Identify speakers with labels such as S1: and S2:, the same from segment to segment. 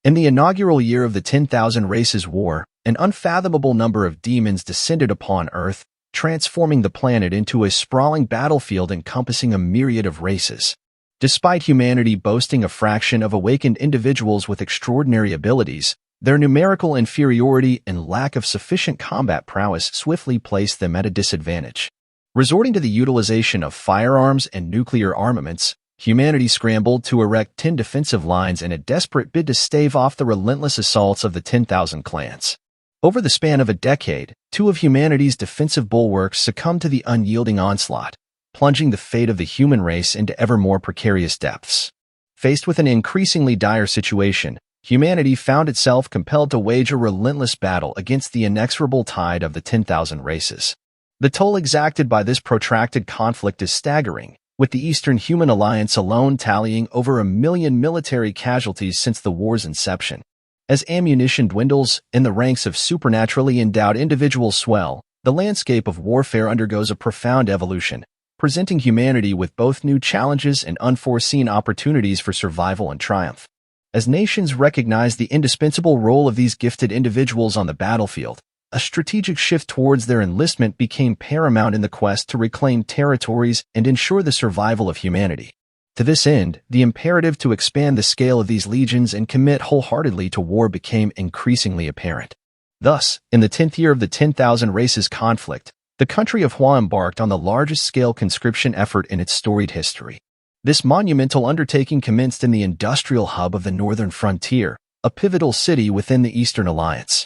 S1: In the inaugural year of the 10,000 Races War, an unfathomable number of demons descended upon Earth, transforming the planet into a sprawling battlefield encompassing a myriad of races. Despite humanity boasting a fraction of awakened individuals with extraordinary abilities, their numerical inferiority and lack of sufficient combat prowess swiftly placed them at a disadvantage. Resorting to the utilization of firearms and nuclear armaments, humanity scrambled to erect 10 defensive lines in a desperate bid to stave off the relentless assaults of the 10,000 clans. Over the span of a decade, two of humanity's defensive bulwarks succumbed to the unyielding onslaught, plunging the fate of the human race into ever more precarious depths. Faced with an increasingly dire situation, humanity found itself compelled to wage a relentless battle against the inexorable tide of the 10,000 races. The toll exacted by this protracted conflict is staggering, with the Eastern Human Alliance alone tallying over 1 million military casualties since the war's inception. As ammunition dwindles and the ranks of supernaturally endowed individuals swell, the landscape of warfare undergoes a profound evolution, presenting humanity with both new challenges and unforeseen opportunities for survival and triumph. As nations recognize the indispensable role of these gifted individuals on the battlefield, a strategic shift towards their enlistment became paramount in the quest to reclaim territories and ensure the survival of humanity. To this end, the imperative to expand the scale of these legions and commit wholeheartedly to war became increasingly apparent. Thus, in the 10th year of the 10,000 Races conflict, the country of Hua embarked on the largest-scale conscription effort in its storied history. This monumental undertaking commenced in the industrial hub of the northern frontier, a pivotal city within the Eastern Alliance.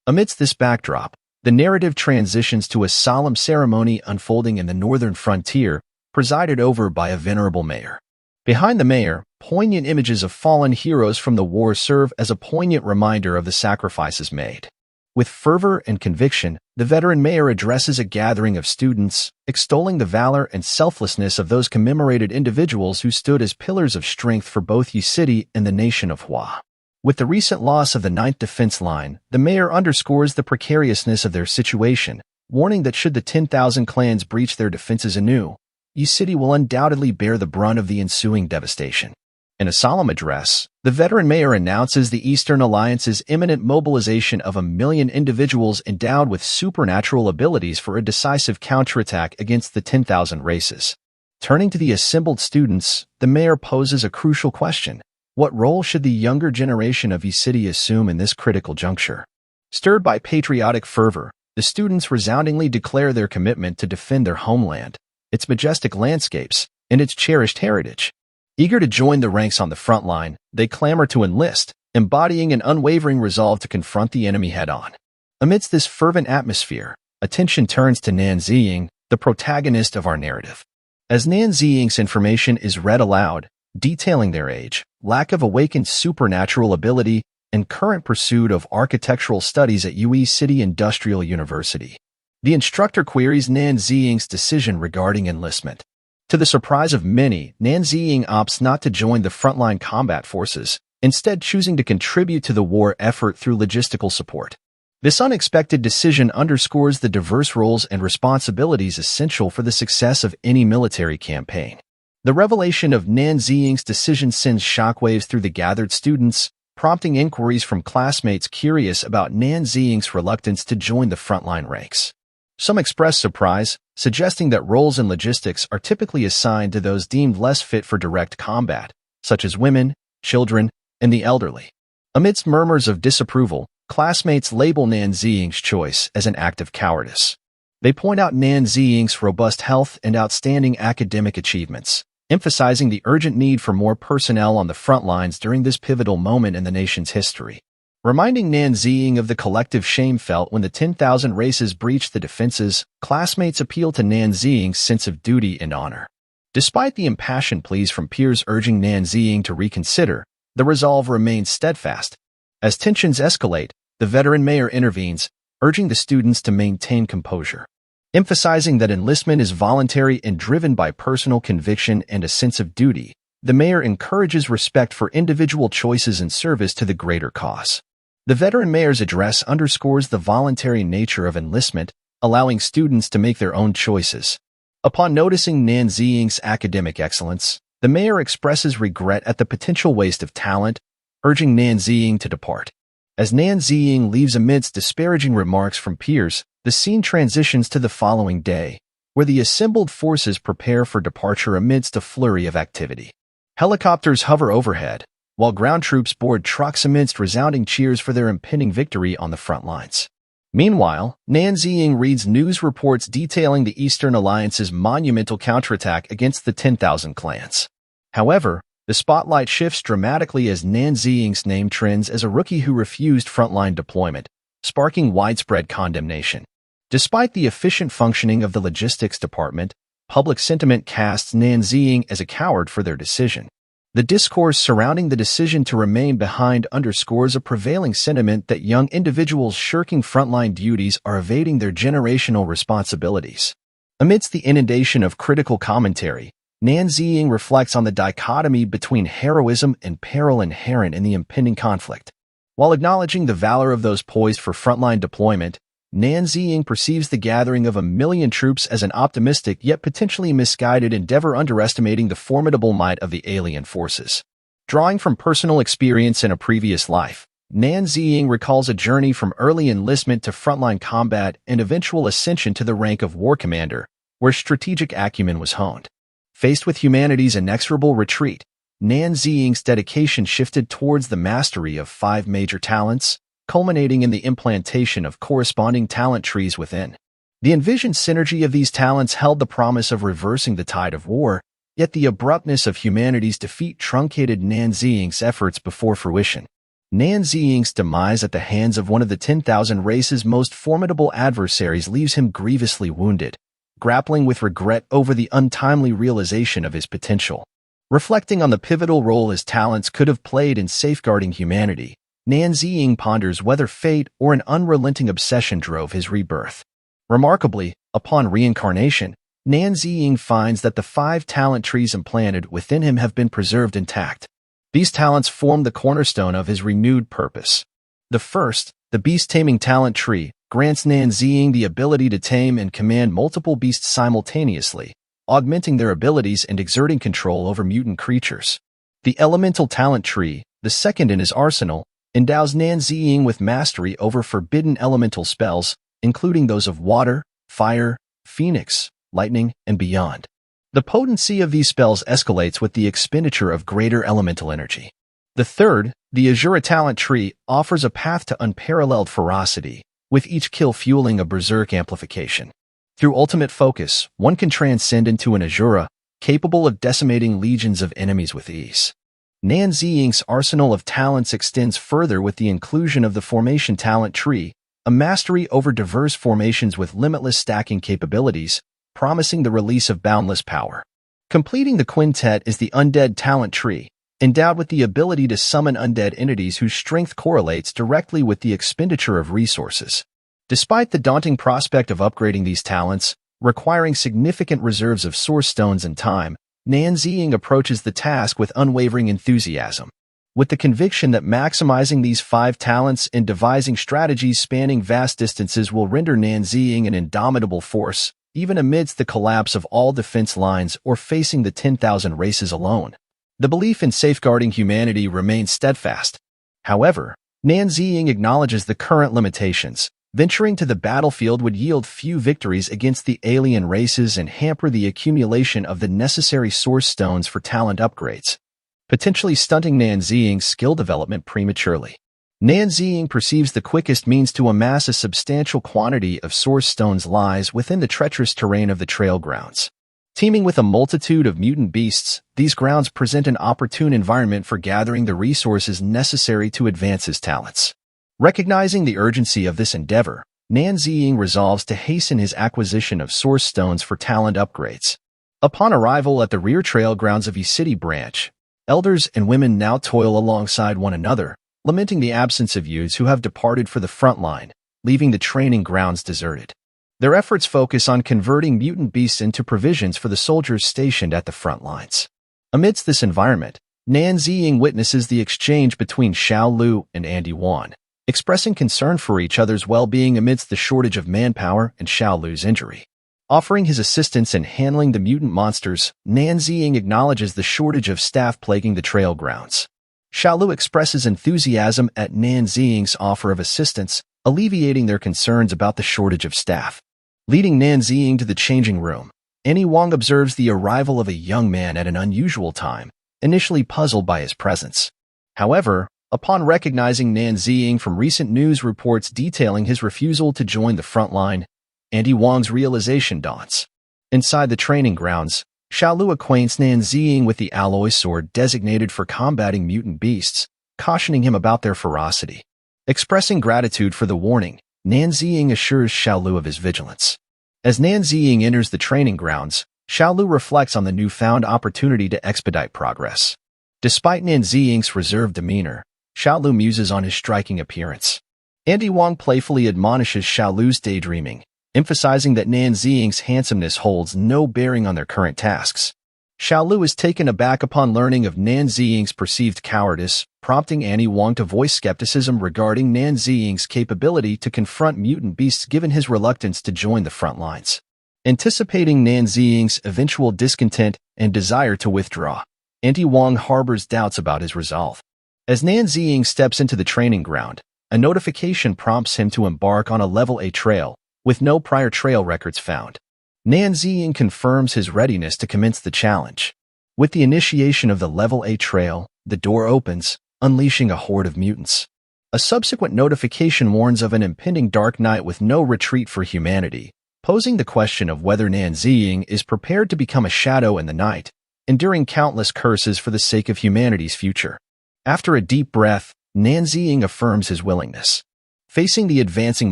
S1: Amidst this backdrop, the narrative transitions to a solemn ceremony unfolding in the northern frontier, presided over by a venerable mayor. Behind the mayor, poignant images of fallen heroes from the war serve as a poignant reminder of the sacrifices made. With fervor and conviction, the veteran mayor addresses a gathering of students, extolling the valor and selflessness of those commemorated individuals who stood as pillars of strength for both Yi City and the nation of Hua. With the recent loss of the 9th Defense Line, the mayor underscores the precariousness of their situation, warning that should the 10,000 clans breach their defenses anew, Yi City will undoubtedly bear the brunt of the ensuing devastation. In a solemn address, the veteran mayor announces the Eastern Alliance's imminent mobilization of 1 million individuals endowed with supernatural abilities for a decisive counterattack against the 10,000 races. Turning to the assembled students, the mayor poses a crucial question. What role should the younger generation of Yi City assume in this critical juncture? Stirred by patriotic fervor, the students resoundingly declare their commitment to defend their homeland, its majestic landscapes, and its cherished heritage. Eager to join the ranks on the front line, they clamor to enlist, embodying an unwavering resolve to confront the enemy head-on. Amidst this fervent atmosphere, attention turns to Nan Ziying, the protagonist of our narrative. As Nan Ziying's information is read aloud, detailing their age, lack of awakened supernatural ability, and current pursuit of architectural studies at Yi City Industrial University, the instructor queries Nan Ziying's decision regarding enlistment. To the surprise of many, Nan Ziying opts not to join the frontline combat forces, instead choosing to contribute to the war effort through logistical support. This unexpected decision underscores the diverse roles and responsibilities essential for the success of any military campaign. The revelation of Nan Ziying's decision sends shockwaves through the gathered students, prompting inquiries from classmates curious about Nan Ziying's reluctance to join the frontline ranks. Some express surprise, suggesting that roles in logistics are typically assigned to those deemed less fit for direct combat, such as women, children, and the elderly. Amidst murmurs of disapproval, classmates label Nan Ziying's choice as an act of cowardice. They point out Nan Ziying's robust health and outstanding academic achievements, emphasizing the urgent need for more personnel on the front lines during this pivotal moment in the nation's history. Reminding Nan Ziying of the collective shame felt when the 10,000 races breached the defenses, classmates appeal to Nan Ziying's sense of duty and honor. Despite the impassioned pleas from peers urging Nan Ziying to reconsider, the resolve remains steadfast. As tensions escalate, the veteran mayor intervenes, urging the students to maintain composure. Emphasizing that enlistment is voluntary and driven by personal conviction and a sense of duty, the mayor encourages respect for individual choices in service to the greater cause. The veteran mayor's address underscores the voluntary nature of enlistment, allowing students to make their own choices. Upon noticing Nan Ziying's academic excellence, the mayor expresses regret at the potential waste of talent, urging Nan Ziying to depart. As Nan Ziying leaves amidst disparaging remarks from peers, the scene transitions to the following day, where the assembled forces prepare for departure amidst a flurry of activity. Helicopters hover overhead, while ground troops board trucks amidst resounding cheers for their impending victory on the front lines. Meanwhile, Nan Ziying reads news reports detailing the Eastern Alliance's monumental counterattack against the 10,000 clans. However, the spotlight shifts dramatically as Nan Ziying's name trends as a rookie who refused frontline deployment, sparking widespread condemnation. Despite the efficient functioning of the logistics department, public sentiment casts Nan Ziying as a coward for their decision. The discourse surrounding the decision to remain behind underscores a prevailing sentiment that young individuals shirking frontline duties are evading their generational responsibilities. Amidst the inundation of critical commentary, Nan Ziying reflects on the dichotomy between heroism and peril inherent in the impending conflict. While acknowledging the valor of those poised for frontline deployment, Nan Ziying perceives the gathering of 1 million troops as an optimistic yet potentially misguided endeavor, underestimating the formidable might of the alien forces. Drawing from personal experience in a previous life, Nan Ziying recalls a journey from early enlistment to frontline combat and eventual ascension to the rank of war commander, where strategic acumen was honed. Faced with humanity's inexorable retreat, Nan Ziying's dedication shifted towards the mastery of 5 major talents, culminating in the implantation of corresponding talent trees within. The envisioned synergy of these talents held the promise of reversing the tide of war, yet the abruptness of humanity's defeat truncated Nan Ziying's efforts before fruition. Nan Ziying's demise at the hands of one of the 10,000 race's most formidable adversaries leaves him grievously wounded, grappling with regret over the untimely realization of his potential. Reflecting on the pivotal role his talents could have played in safeguarding humanity, Nan Ziying ponders whether fate or an unrelenting obsession drove his rebirth. Remarkably, upon reincarnation, Nan Ziying finds that the 5 talent trees implanted within him have been preserved intact. These talents form the cornerstone of his renewed purpose. The first, the beast-taming talent tree, grants Nan Ziying the ability to tame and command multiple beasts simultaneously, augmenting their abilities and exerting control over mutant creatures. The elemental talent tree, the second in his arsenal, endows Nan Ziying with mastery over forbidden elemental spells, including those of water, fire, phoenix, lightning, and beyond. The potency of these spells escalates with the expenditure of greater elemental energy. The third, the Azura talent tree, offers a path to unparalleled ferocity, with each kill fueling a berserk amplification. Through ultimate focus, one can transcend into an Azura, capable of decimating legions of enemies with ease. Nan Ziying's arsenal of talents extends further with the inclusion of the formation talent tree, a mastery over diverse formations with limitless stacking capabilities, promising the release of boundless power. Completing the quintet is the undead talent tree, endowed with the ability to summon undead entities whose strength correlates directly with the expenditure of resources. Despite the daunting prospect of upgrading these talents, requiring significant reserves of source stones and time, Nan Ziying approaches the task with unwavering enthusiasm. With the conviction that maximizing these 5 talents and devising strategies spanning vast distances will render Nan Ziying an indomitable force, even amidst the collapse of all defense lines or facing the 10,000 races alone. The belief in safeguarding humanity remains steadfast. However, Nan Ziying acknowledges the current limitations. Venturing to the battlefield would yield few victories against the alien races and hamper the accumulation of the necessary source stones for talent upgrades, potentially stunting Nan Ziying's skill development prematurely. Nan Ziying perceives the quickest means to amass a substantial quantity of source stones lies within the treacherous terrain of the trail grounds. Teeming with a multitude of mutant beasts, these grounds present an opportune environment for gathering the resources necessary to advance his talents. Recognizing the urgency of this endeavor, Nan Ziying resolves to hasten his acquisition of source stones for talent upgrades. Upon arrival at the rear trail grounds of E-City branch, elders and women now toil alongside one another, lamenting the absence of youths who have departed for the front line, leaving the training grounds deserted. Their efforts focus on converting mutant beasts into provisions for the soldiers stationed at the front lines. Amidst this environment, Nan Ziying witnesses the exchange between Xiao Lu and Andy Wan, expressing concern for each other's well-being amidst the shortage of manpower and Xiao Lu's injury. Offering his assistance in handling the mutant monsters, Nan Ziying acknowledges the shortage of staff plaguing the trail grounds. Xiaolu expresses enthusiasm at Nan Ziying's offer of assistance, alleviating their concerns about the shortage of staff. Leading Nan Ziying to the changing room, Annie Wang observes the arrival of a young man at an unusual time, initially puzzled by his presence. However, upon recognizing Nan Ziying from recent news reports detailing his refusal to join the Frontline, Annie Wang's realization dawns. Inside the training grounds, Xiaolu acquaints Nan Ziying with the alloy sword designated for combating mutant beasts, cautioning him about their ferocity. Expressing gratitude for the warning, Nan Ziying assures Xiaolu of his vigilance. As Nan Ziying enters the training grounds, Xiaolu reflects on the newfound opportunity to expedite progress. Despite Nan Ziying's reserved demeanor, Xiaolu muses on his striking appearance. Andy Wang playfully admonishes Xiaolu's daydreaming, emphasizing that Nan Ziying's handsomeness holds no bearing on their current tasks. Xiaolu is taken aback upon learning of Nan Ziying's perceived cowardice, prompting Annie Wang to voice skepticism regarding Nan Ziying's capability to confront mutant beasts given his reluctance to join the front lines. Anticipating Nan Ziying's eventual discontent and desire to withdraw, Annie Wang harbors doubts about his resolve. As Nan Ziying steps into the training ground, a notification prompts him to embark on a Level A trail, with no prior trail records found. Nan Ziying confirms his readiness to commence the challenge. With the initiation of the Level A trail, the door opens, unleashing a horde of mutants. A subsequent notification warns of an impending dark night with no retreat for humanity, posing the question of whether Nan Ziying is prepared to become a shadow in the night, enduring countless curses for the sake of humanity's future. After a deep breath, Nan Ziying affirms his willingness. Facing the advancing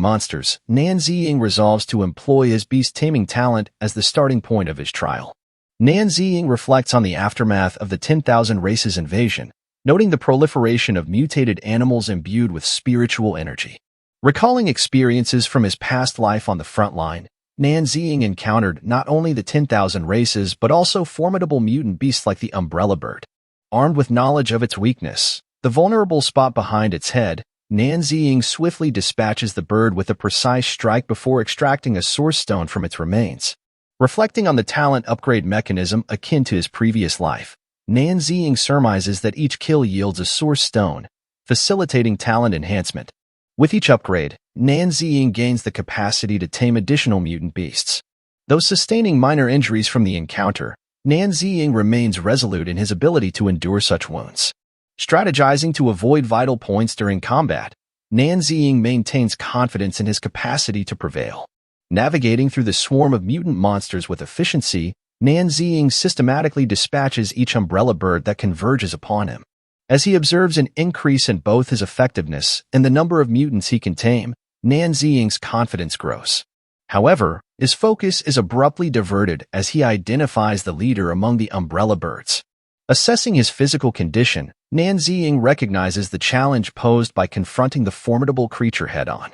S1: monsters, Nan Ziying resolves to employ his beast-taming talent as the starting point of his trial. Nan Ziying reflects on the aftermath of the 10,000 Races invasion, noting the proliferation of mutated animals imbued with spiritual energy. Recalling experiences from his past life on the front line, Nan Ziying encountered not only the 10,000 Races but also formidable mutant beasts like the Umbrella Bird. Armed with knowledge of its weakness, the vulnerable spot behind its head, Nan Ziying swiftly dispatches the bird with a precise strike before extracting a source stone from its remains. Reflecting on the talent upgrade mechanism akin to his previous life, Nan Ziying surmises that each kill yields a source stone, facilitating talent enhancement. With each upgrade, Nan Ziying gains the capacity to tame additional mutant beasts. Though sustaining minor injuries from the encounter, Nan Ziying remains resolute in his ability to endure such wounds. Strategizing to avoid vital points during combat, Nan Ziying maintains confidence in his capacity to prevail. Navigating through the swarm of mutant monsters with efficiency, Nan Ziying systematically dispatches each umbrella bird that converges upon him. As he observes an increase in both his effectiveness and the number of mutants he can tame, Nan Ziying's confidence grows. However, his focus is abruptly diverted as he identifies the leader among the umbrella birds. Assessing his physical condition, Nan Ziying recognizes the challenge posed by confronting the formidable creature head-on.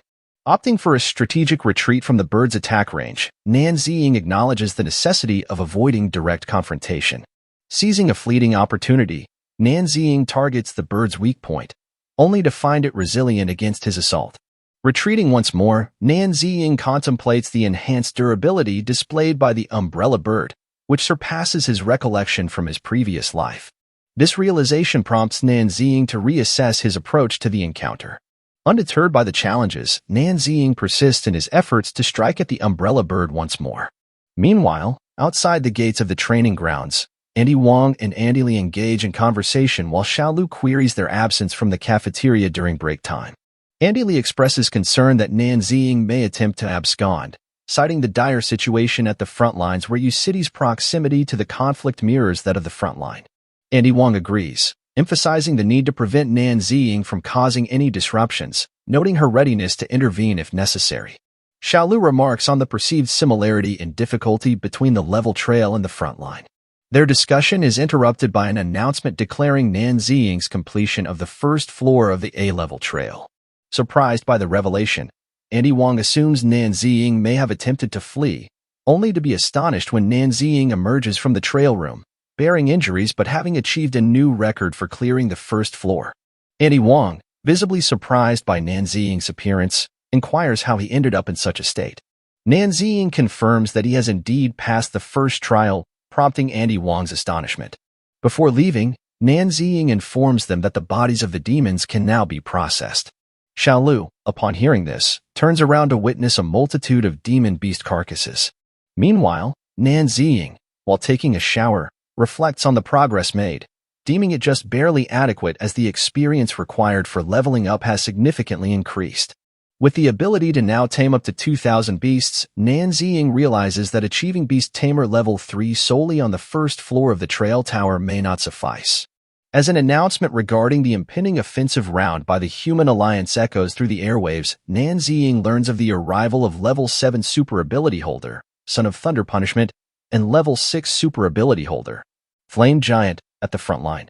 S1: Opting for a strategic retreat from the bird's attack range, Nan Ziying acknowledges the necessity of avoiding direct confrontation. Seizing a fleeting opportunity, Nan Ziying targets the bird's weak point, only to find it resilient against his assault. Retreating once more, Nan Ziying contemplates the enhanced durability displayed by the umbrella bird, which surpasses his recollection from his previous life. This realization prompts Nan Ziying to reassess his approach to the encounter. Undeterred by the challenges, Nan Ziying persists in his efforts to strike at the umbrella bird once more. Meanwhile, outside the gates of the training grounds, Andy Wang and Andy Lee engage in conversation while Xiaolu queries their absence from the cafeteria during break time. Andy Lee expresses concern that Nan Ziying may attempt to abscond, citing the dire situation at the front lines where City's proximity to the conflict mirrors that of the front line. Andy Wang agrees, emphasizing the need to prevent Nan Ziying from causing any disruptions, noting her readiness to intervene if necessary. Xiaolu remarks on the perceived similarity in difficulty between the level trail and the front line. Their discussion is interrupted by an announcement declaring Nan Ziying's completion of the first floor of the A-level trail. Surprised by the revelation, Andy Wang assumes Nan Ziying may have attempted to flee, only to be astonished when Nan Ziying emerges from the trail room, bearing injuries but having achieved a new record for clearing the first floor. Andy Wang, visibly surprised by Nan Ziying's appearance, inquires how he ended up in such a state. Nan Ziying confirms that he has indeed passed the first trial, prompting Andy Wang's astonishment. Before leaving, Nan Ziying informs them that the bodies of the demons can now be processed. Xiaolu, upon hearing this, turns around to witness a multitude of demon beast carcasses. Meanwhile, Nan Ziying, while taking a shower, reflects on the progress made, deeming it just barely adequate as the experience required for leveling up has significantly increased. With the ability to now tame up to 2,000 beasts, Nan Ziying realizes that achieving Beast Tamer level 3 solely on the first floor of the Trail Tower may not suffice. As an announcement regarding the impending offensive round by the Human Alliance echoes through the airwaves, Nan Ziying learns of the arrival of level 7 super ability holder, Son of Thunder Punishment, and level 6 super ability holder, Flame Giant, at the front line.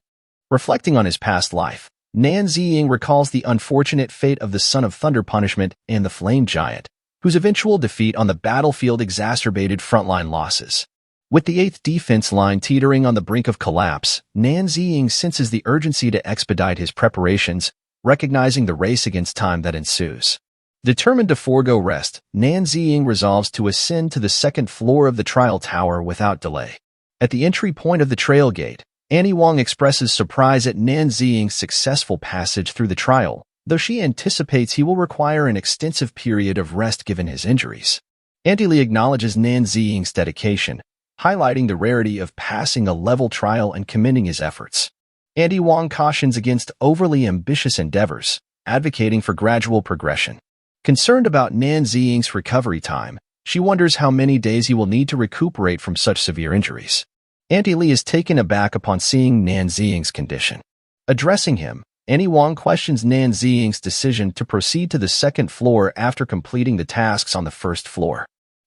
S1: Reflecting on his past life, Nan Ziying recalls the unfortunate fate of the Son of Thunder Punishment and the Flame Giant, whose eventual defeat on the battlefield exacerbated frontline losses. With the 8th defense line teetering on the brink of collapse, Nan Ziying senses the urgency to expedite his preparations, recognizing the race against time that ensues. Determined to forego rest, Nan Ziying resolves to ascend to the 2nd floor of the Trial Tower without delay. At the entry point of the trail gate, Annie Wong expresses surprise at Nan Ziying's successful passage through the trial, though she anticipates he will require an extensive period of rest given his injuries. Auntie Lee acknowledges Nan Ziying's dedication, highlighting the rarity of passing a level trial and commending his efforts. Auntie Wong cautions against overly ambitious endeavors, advocating for gradual progression. Concerned about Nan Ziying's recovery time, she wonders how many days he will need to recuperate from such severe injuries. Auntie Lee is taken aback upon seeing Nan Ziying's condition. Addressing him, Annie Wong questions Nan Ziying's decision to proceed to the 2nd floor after completing the tasks on the 1st floor.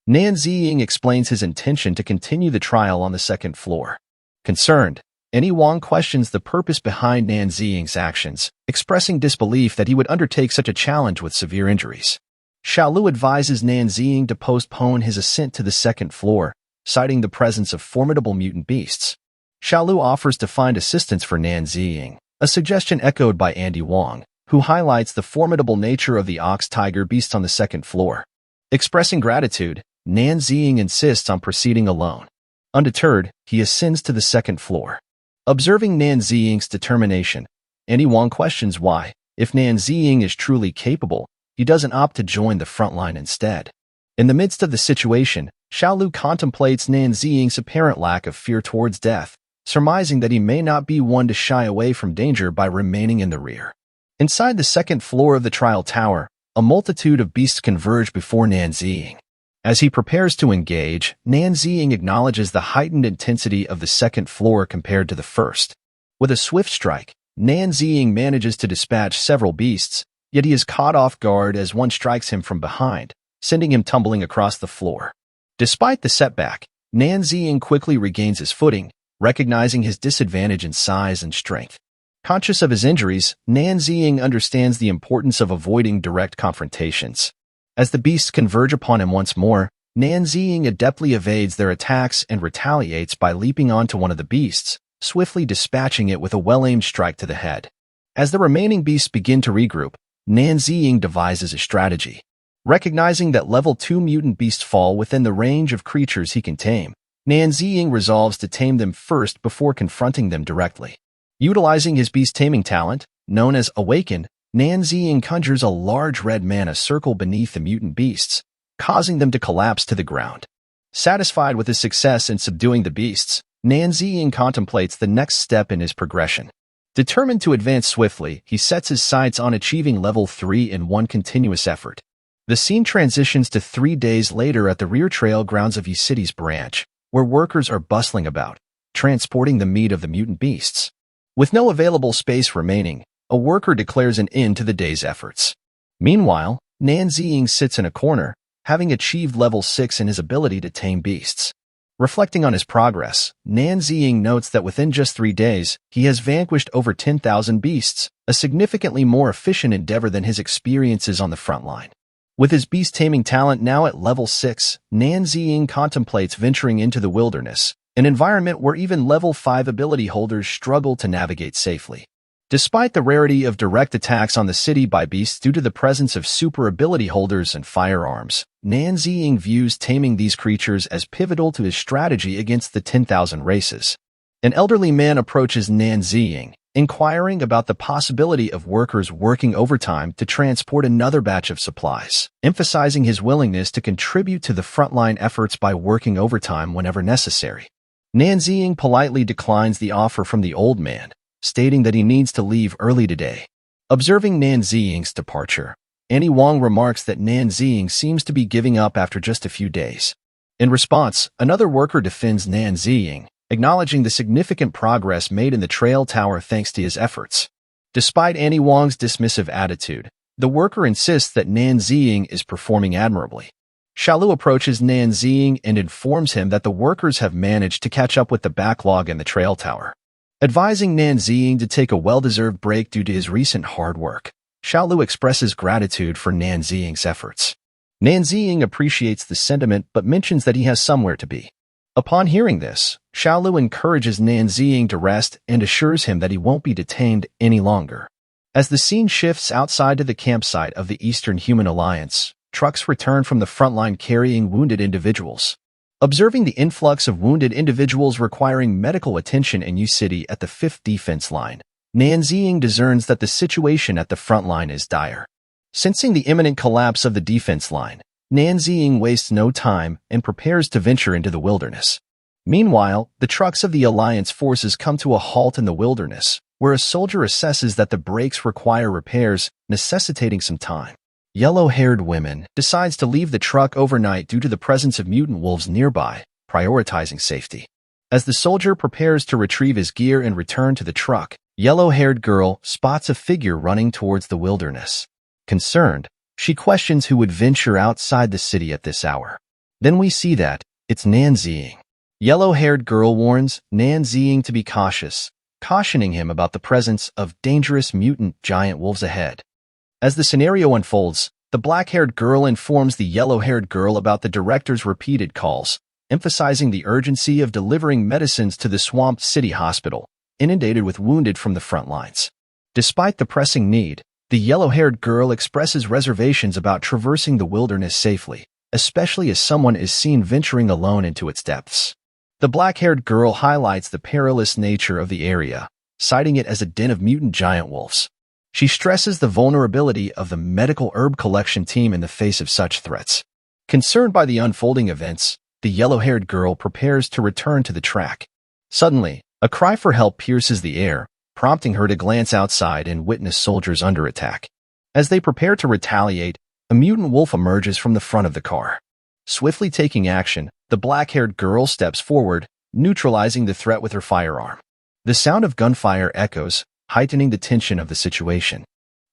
S1: Nan Ziying explains his intention to continue the trial on the 2nd floor. Concerned, Annie Wong questions the purpose behind Nan Ziying's actions, expressing disbelief that he would undertake such a challenge with severe injuries. Xiaolu advises Nan Ziying to postpone his ascent to the 2nd floor, citing the presence of formidable mutant beasts. Xiaolu offers to find assistance for Nan Ziying, a suggestion echoed by Andy Wong, who highlights the formidable nature of the ox-tiger beast on the 2nd floor. Expressing gratitude, Nan Ziying insists on proceeding alone. Undeterred, he ascends to the 2nd floor. Observing Nan Ziying's determination, Andy Wong questions why, if Nan Ziying is truly capable, he doesn't opt to join the front line instead. In the midst of the situation, Xiaolu contemplates Nan Ziying's apparent lack of fear towards death, surmising that he may not be one to shy away from danger by remaining in the rear. Inside the 2nd floor of the Trial Tower, a multitude of beasts converge before Nan Ziying. As he prepares to engage, Nan Ziying acknowledges the heightened intensity of the 2nd floor compared to the 1st. With a swift strike, Nan Ziying manages to dispatch several beasts, yet he is caught off guard as one strikes him from behind, sending him tumbling across the floor. Despite the setback, Nan Ziying quickly regains his footing, recognizing his disadvantage in size and strength. Conscious of his injuries, Nan Ziying understands the importance of avoiding direct confrontations. As the beasts converge upon him once more, Nan Ziying adeptly evades their attacks and retaliates by leaping onto one of the beasts, swiftly dispatching it with a well-aimed strike to the head. As the remaining beasts begin to regroup, Nan Ziying devises a strategy. Recognizing that level 2 mutant beasts fall within the range of creatures he can tame, Nan Ziying resolves to tame them first before confronting them directly. Utilizing his beast taming talent, known as Awaken, Nan Ziying conjures a large red mana circle beneath the mutant beasts, causing them to collapse to the ground. Satisfied with his success in subduing the beasts, Nan Ziying contemplates the next step in his progression. Determined to advance swiftly, he sets his sights on achieving level 3 in one continuous effort. The scene transitions to 3 days later at the rear trail grounds of Yi City's branch, where workers are bustling about, transporting the meat of the mutant beasts. With no available space remaining, a worker declares an end to the day's efforts. Meanwhile, Nan Ziying sits in a corner, having achieved level 6 in his ability to tame beasts. Reflecting on his progress, Nan Ziying notes that within just 3 days, he has vanquished over 10,000 beasts, a significantly more efficient endeavor than his experiences on the front line. With his beast-taming talent now at level 6, Nan Ziying contemplates venturing into the wilderness, an environment where even level 5 ability holders struggle to navigate safely. Despite the rarity of direct attacks on the city by beasts due to the presence of super ability holders and firearms, Nan Ziying views taming these creatures as pivotal to his strategy against the 10,000 races. An elderly man approaches Nan Ziying, inquiring about the possibility of workers working overtime to transport another batch of supplies, emphasizing his willingness to contribute to the frontline efforts by working overtime whenever necessary. Nan Ziying politely declines the offer from the old man, stating that he needs to leave early today. Observing Nan Ziying's departure, Annie Wong remarks that Nan Ziying seems to be giving up after just a few days. In response, another worker defends Nan Ziying, acknowledging the significant progress made in the trail tower thanks to his efforts. Despite Annie Wong's dismissive attitude, the worker insists that Nan Ziying is performing admirably. Xiaolu approaches Nan Ziying and informs him that the workers have managed to catch up with the backlog in the trail tower. Advising Nan Ziying to take a well-deserved break due to his recent hard work, Xiaolu expresses gratitude for Nan Ziying's efforts. Nan Ziying appreciates the sentiment but mentions that he has somewhere to be. Upon hearing this, Xiaolu encourages Nan Ziying to rest and assures him that he won't be detained any longer. As the scene shifts outside to the campsite of the Eastern Human Alliance, trucks return from the front line carrying wounded individuals. Observing the influx of wounded individuals requiring medical attention in U-City at the 5th Defense Line, Nan Ziying discerns that the situation at the front line is dire. Sensing the imminent collapse of the defense line, Nan Ziying wastes no time and prepares to venture into the wilderness. Meanwhile, the trucks of the Alliance forces come to a halt in the wilderness, where a soldier assesses that the brakes require repairs, necessitating some time. Yellow-haired woman decides to leave the truck overnight due to the presence of mutant wolves nearby, prioritizing safety. As the soldier prepares to retrieve his gear and return to the truck, yellow-haired girl spots a figure running towards the wilderness. Concerned, she questions who would venture outside the city at this hour. Then we see that it's Nan Ziying. Yellow-haired girl warns Nan Ziying to be cautious, cautioning him about the presence of dangerous mutant giant wolves ahead. As the scenario unfolds, the black-haired girl informs the yellow-haired girl about the director's repeated calls, emphasizing the urgency of delivering medicines to the swamped city hospital, inundated with wounded from the front lines. Despite the pressing need, the yellow-haired girl expresses reservations about traversing the wilderness safely, especially as someone is seen venturing alone into its depths. The black-haired girl highlights the perilous nature of the area, citing it as a den of mutant giant wolves. She stresses the vulnerability of the medical herb collection team in the face of such threats. Concerned by the unfolding events, the yellow-haired girl prepares to return to the track. Suddenly, a cry for help pierces the air, prompting her to glance outside and witness soldiers under attack. As they prepare to retaliate, a mutant wolf emerges from the front of the car. Swiftly taking action, the black-haired girl steps forward, neutralizing the threat with her firearm. The sound of gunfire echoes, heightening the tension of the situation.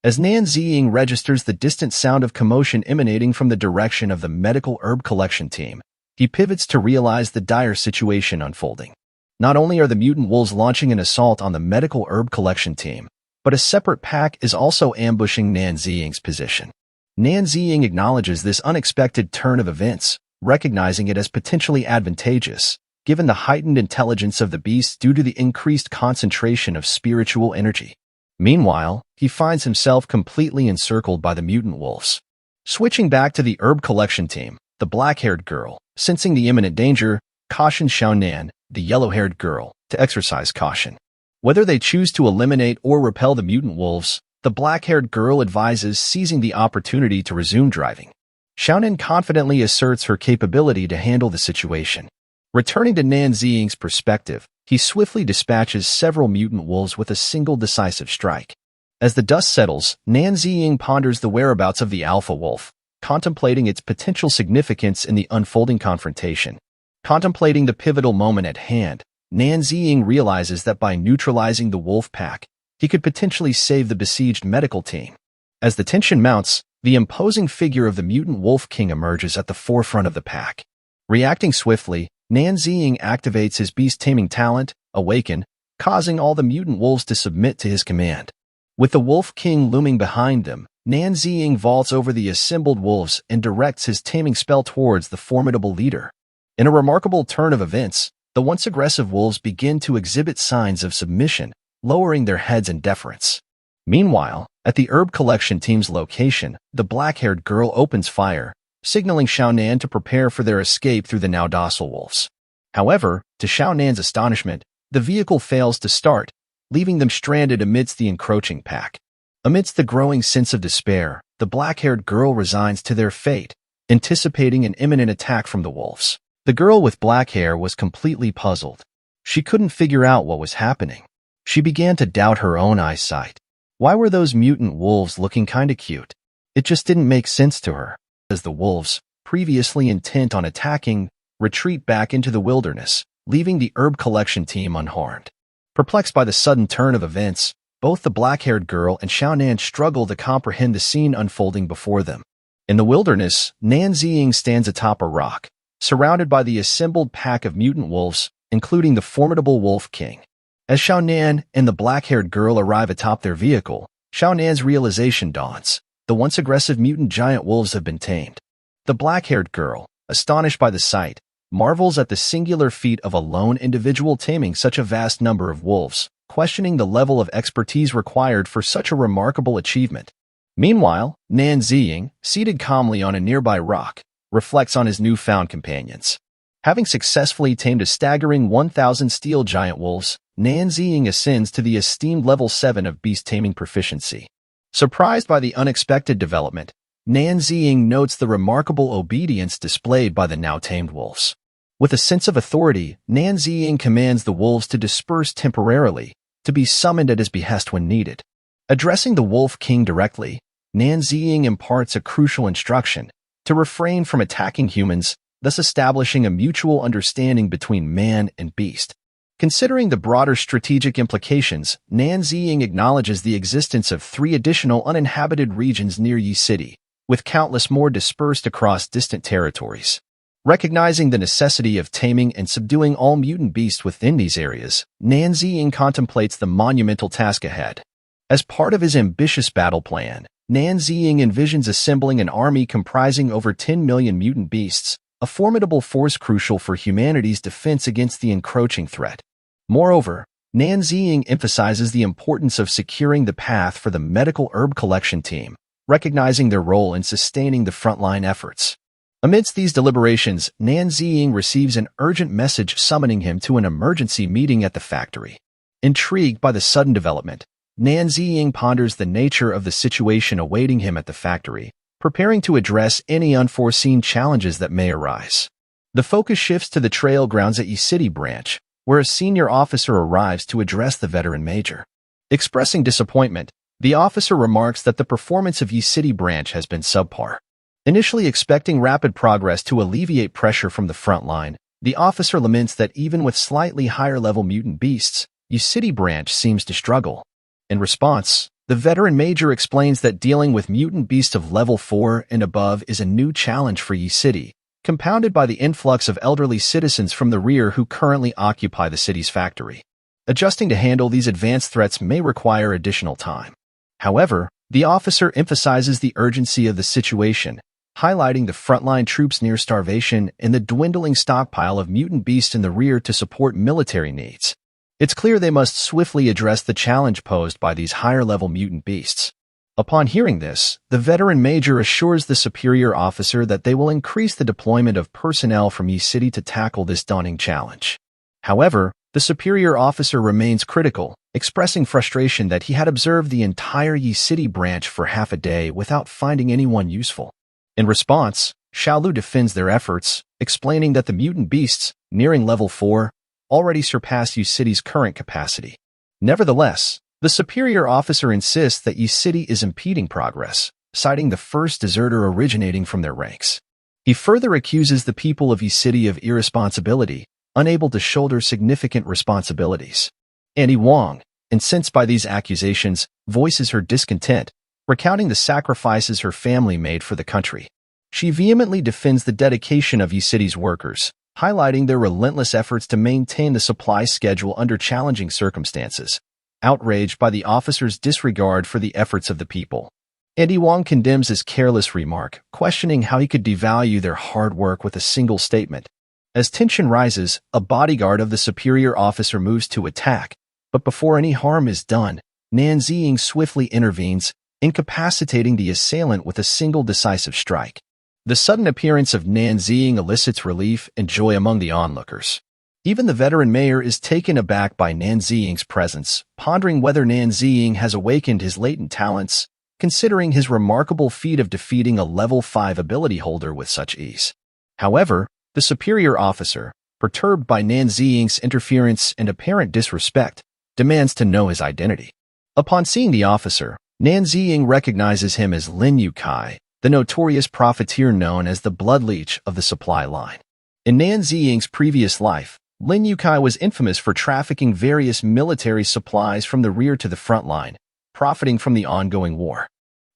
S1: As Nan Ziying registers the distant sound of commotion emanating from the direction of the medical herb collection team, he pivots to realize the dire situation unfolding. Not only are the mutant wolves launching an assault on the medical herb collection team, but a separate pack is also ambushing Nan Ziying's position. Nan Ziying acknowledges this unexpected turn of events, recognizing it as potentially advantageous, given the heightened intelligence of the beast due to the increased concentration of spiritual energy. Meanwhile, he finds himself completely encircled by the mutant wolves. Switching back to the herb collection team, the black-haired girl, sensing the imminent danger, cautions Xiaonan, the yellow-haired girl, to exercise caution. Whether they choose to eliminate or repel the mutant wolves, the black-haired girl advises seizing the opportunity to resume driving. Xiaonan confidently asserts her capability to handle the situation. Returning to Nan Ziying's perspective, he swiftly dispatches several mutant wolves with a single decisive strike. As the dust settles, Nan Ziying ponders the whereabouts of the alpha wolf, contemplating its potential significance in the unfolding confrontation. Contemplating the pivotal moment at hand, Nan Ziying realizes that by neutralizing the wolf pack, he could potentially save the besieged medical team. As the tension mounts, the imposing figure of the mutant wolf king emerges at the forefront of the pack. Reacting swiftly, Nan Ziying activates his beast-taming talent, Awaken, causing all the mutant wolves to submit to his command. With the wolf king looming behind them, Nan Ziying vaults over the assembled wolves and directs his taming spell towards the formidable leader. In a remarkable turn of events, the once aggressive wolves begin to exhibit signs of submission, lowering their heads in deference. Meanwhile, at the herb collection team's location, the black-haired girl opens fire, signaling Xiaonan to prepare for their escape through the now docile wolves. However, to Xiaonan's astonishment, the vehicle fails to start, leaving them stranded amidst the encroaching pack. Amidst the growing sense of despair, the black-haired girl resigns to their fate, anticipating an imminent attack from the wolves. The girl with black hair was completely puzzled. She couldn't figure out what was happening. She began to doubt her own eyesight. Why were those mutant wolves looking kinda cute? It just didn't make sense to her. As the wolves, previously intent on attacking, retreat back into the wilderness, leaving the herb collection team unharmed. Perplexed by the sudden turn of events, both the black-haired girl and Xiaonan struggle to comprehend the scene unfolding before them. In the wilderness, Nan Ziying stands atop a rock, surrounded by the assembled pack of mutant wolves, including the formidable Wolf King. As Xiaonan and the black-haired girl arrive atop their vehicle, Xiaonan's realization dawns. The once aggressive mutant giant wolves have been tamed. The black-haired girl, astonished by the sight, marvels at the singular feat of a lone individual taming such a vast number of wolves, questioning the level of expertise required for such a remarkable achievement. Meanwhile, Nan Ziying, seated calmly on a nearby rock, reflects on his newfound companions. Having successfully tamed a staggering 1,000 steel giant wolves, Nan Ziying ascends to the esteemed level 7 of beast taming proficiency. Surprised by the unexpected development, Nan Ziying notes the remarkable obedience displayed by the now tamed wolves. With a sense of authority, Nan Ziying commands the wolves to disperse temporarily, to be summoned at his behest when needed. Addressing the Wolf King directly, Nan Ziying imparts a crucial instruction to refrain from attacking humans, thus establishing a mutual understanding between man and beast. Considering the broader strategic implications, Nan Ziying acknowledges the existence of 3 additional uninhabited regions near Yi City, with countless more dispersed across distant territories. Recognizing the necessity of taming and subduing all mutant beasts within these areas, Nan Ziying contemplates the monumental task ahead. As part of his ambitious battle plan, Nan Ziying envisions assembling an army comprising over 10 million mutant beasts, a formidable force crucial for humanity's defense against the encroaching threat. Moreover, Nan Ziying emphasizes the importance of securing the path for the medical herb collection team, recognizing their role in sustaining the frontline efforts. Amidst these deliberations, Nan Ziying receives an urgent message summoning him to an emergency meeting at the factory. Intrigued by the sudden development, Nan Ziying ponders the nature of the situation awaiting him at the factory, preparing to address any unforeseen challenges that may arise. The focus shifts to the trail grounds at Yi City branch, where a senior officer arrives to address the veteran major. Expressing disappointment, the officer remarks that the performance of Yi City branch has been subpar. Initially expecting rapid progress to alleviate pressure from the front line, the officer laments that even with slightly higher-level mutant beasts, Yi City branch seems to struggle. In response, the veteran major explains that dealing with mutant beasts of level 4 and above is a new challenge for Yi City, compounded by the influx of elderly citizens from the rear who currently occupy the city's factory. Adjusting to handle these advanced threats may require additional time. However, the officer emphasizes the urgency of the situation, highlighting the frontline troops near starvation and the dwindling stockpile of mutant beasts in the rear to support military needs. It's clear they must swiftly address the challenge posed by these higher-level mutant beasts. Upon hearing this, the veteran major assures the superior officer that they will increase the deployment of personnel from Yi City to tackle this daunting challenge. However, the superior officer remains critical, expressing frustration that he had observed the entire Yi City branch for half a day without finding anyone useful. In response, Xiaolu defends their efforts, explaining that the mutant beasts, nearing level 4, already surpass Yi City's current capacity. Nevertheless, the superior officer insists that Yi City is impeding progress, citing the first deserter originating from their ranks. He further accuses the people of Yi City of irresponsibility, unable to shoulder significant responsibilities. Annie Wang, incensed by these accusations, voices her discontent, recounting the sacrifices her family made for the country. She vehemently defends the dedication of Yi City's workers, highlighting their relentless efforts to maintain the supply schedule under challenging circumstances. Outraged by the officer's disregard for the efforts of the people, Andy Wang condemns his careless remark, questioning how he could devalue their hard work with a single statement. As tension rises, a bodyguard of the superior officer moves to attack, but before any harm is done, Nan Ziying swiftly intervenes, incapacitating the assailant with a single decisive strike. The sudden appearance of Nan Ziying elicits relief and joy among the onlookers. Even the veteran mayor is taken aback by Nan Ziying's presence, pondering whether Nan Ziying has awakened his latent talents, considering his remarkable feat of defeating a level 5 ability holder with such ease. However, the superior officer, perturbed by Nan Ziying's interference and apparent disrespect, demands to know his identity. Upon seeing the officer, Nan Ziying recognizes him as Lin Yukai, the notorious profiteer known as the blood leech of the supply line. In Nan Ziying's previous life, Lin Yukai was infamous for trafficking various military supplies from the rear to the front line, profiting from the ongoing war.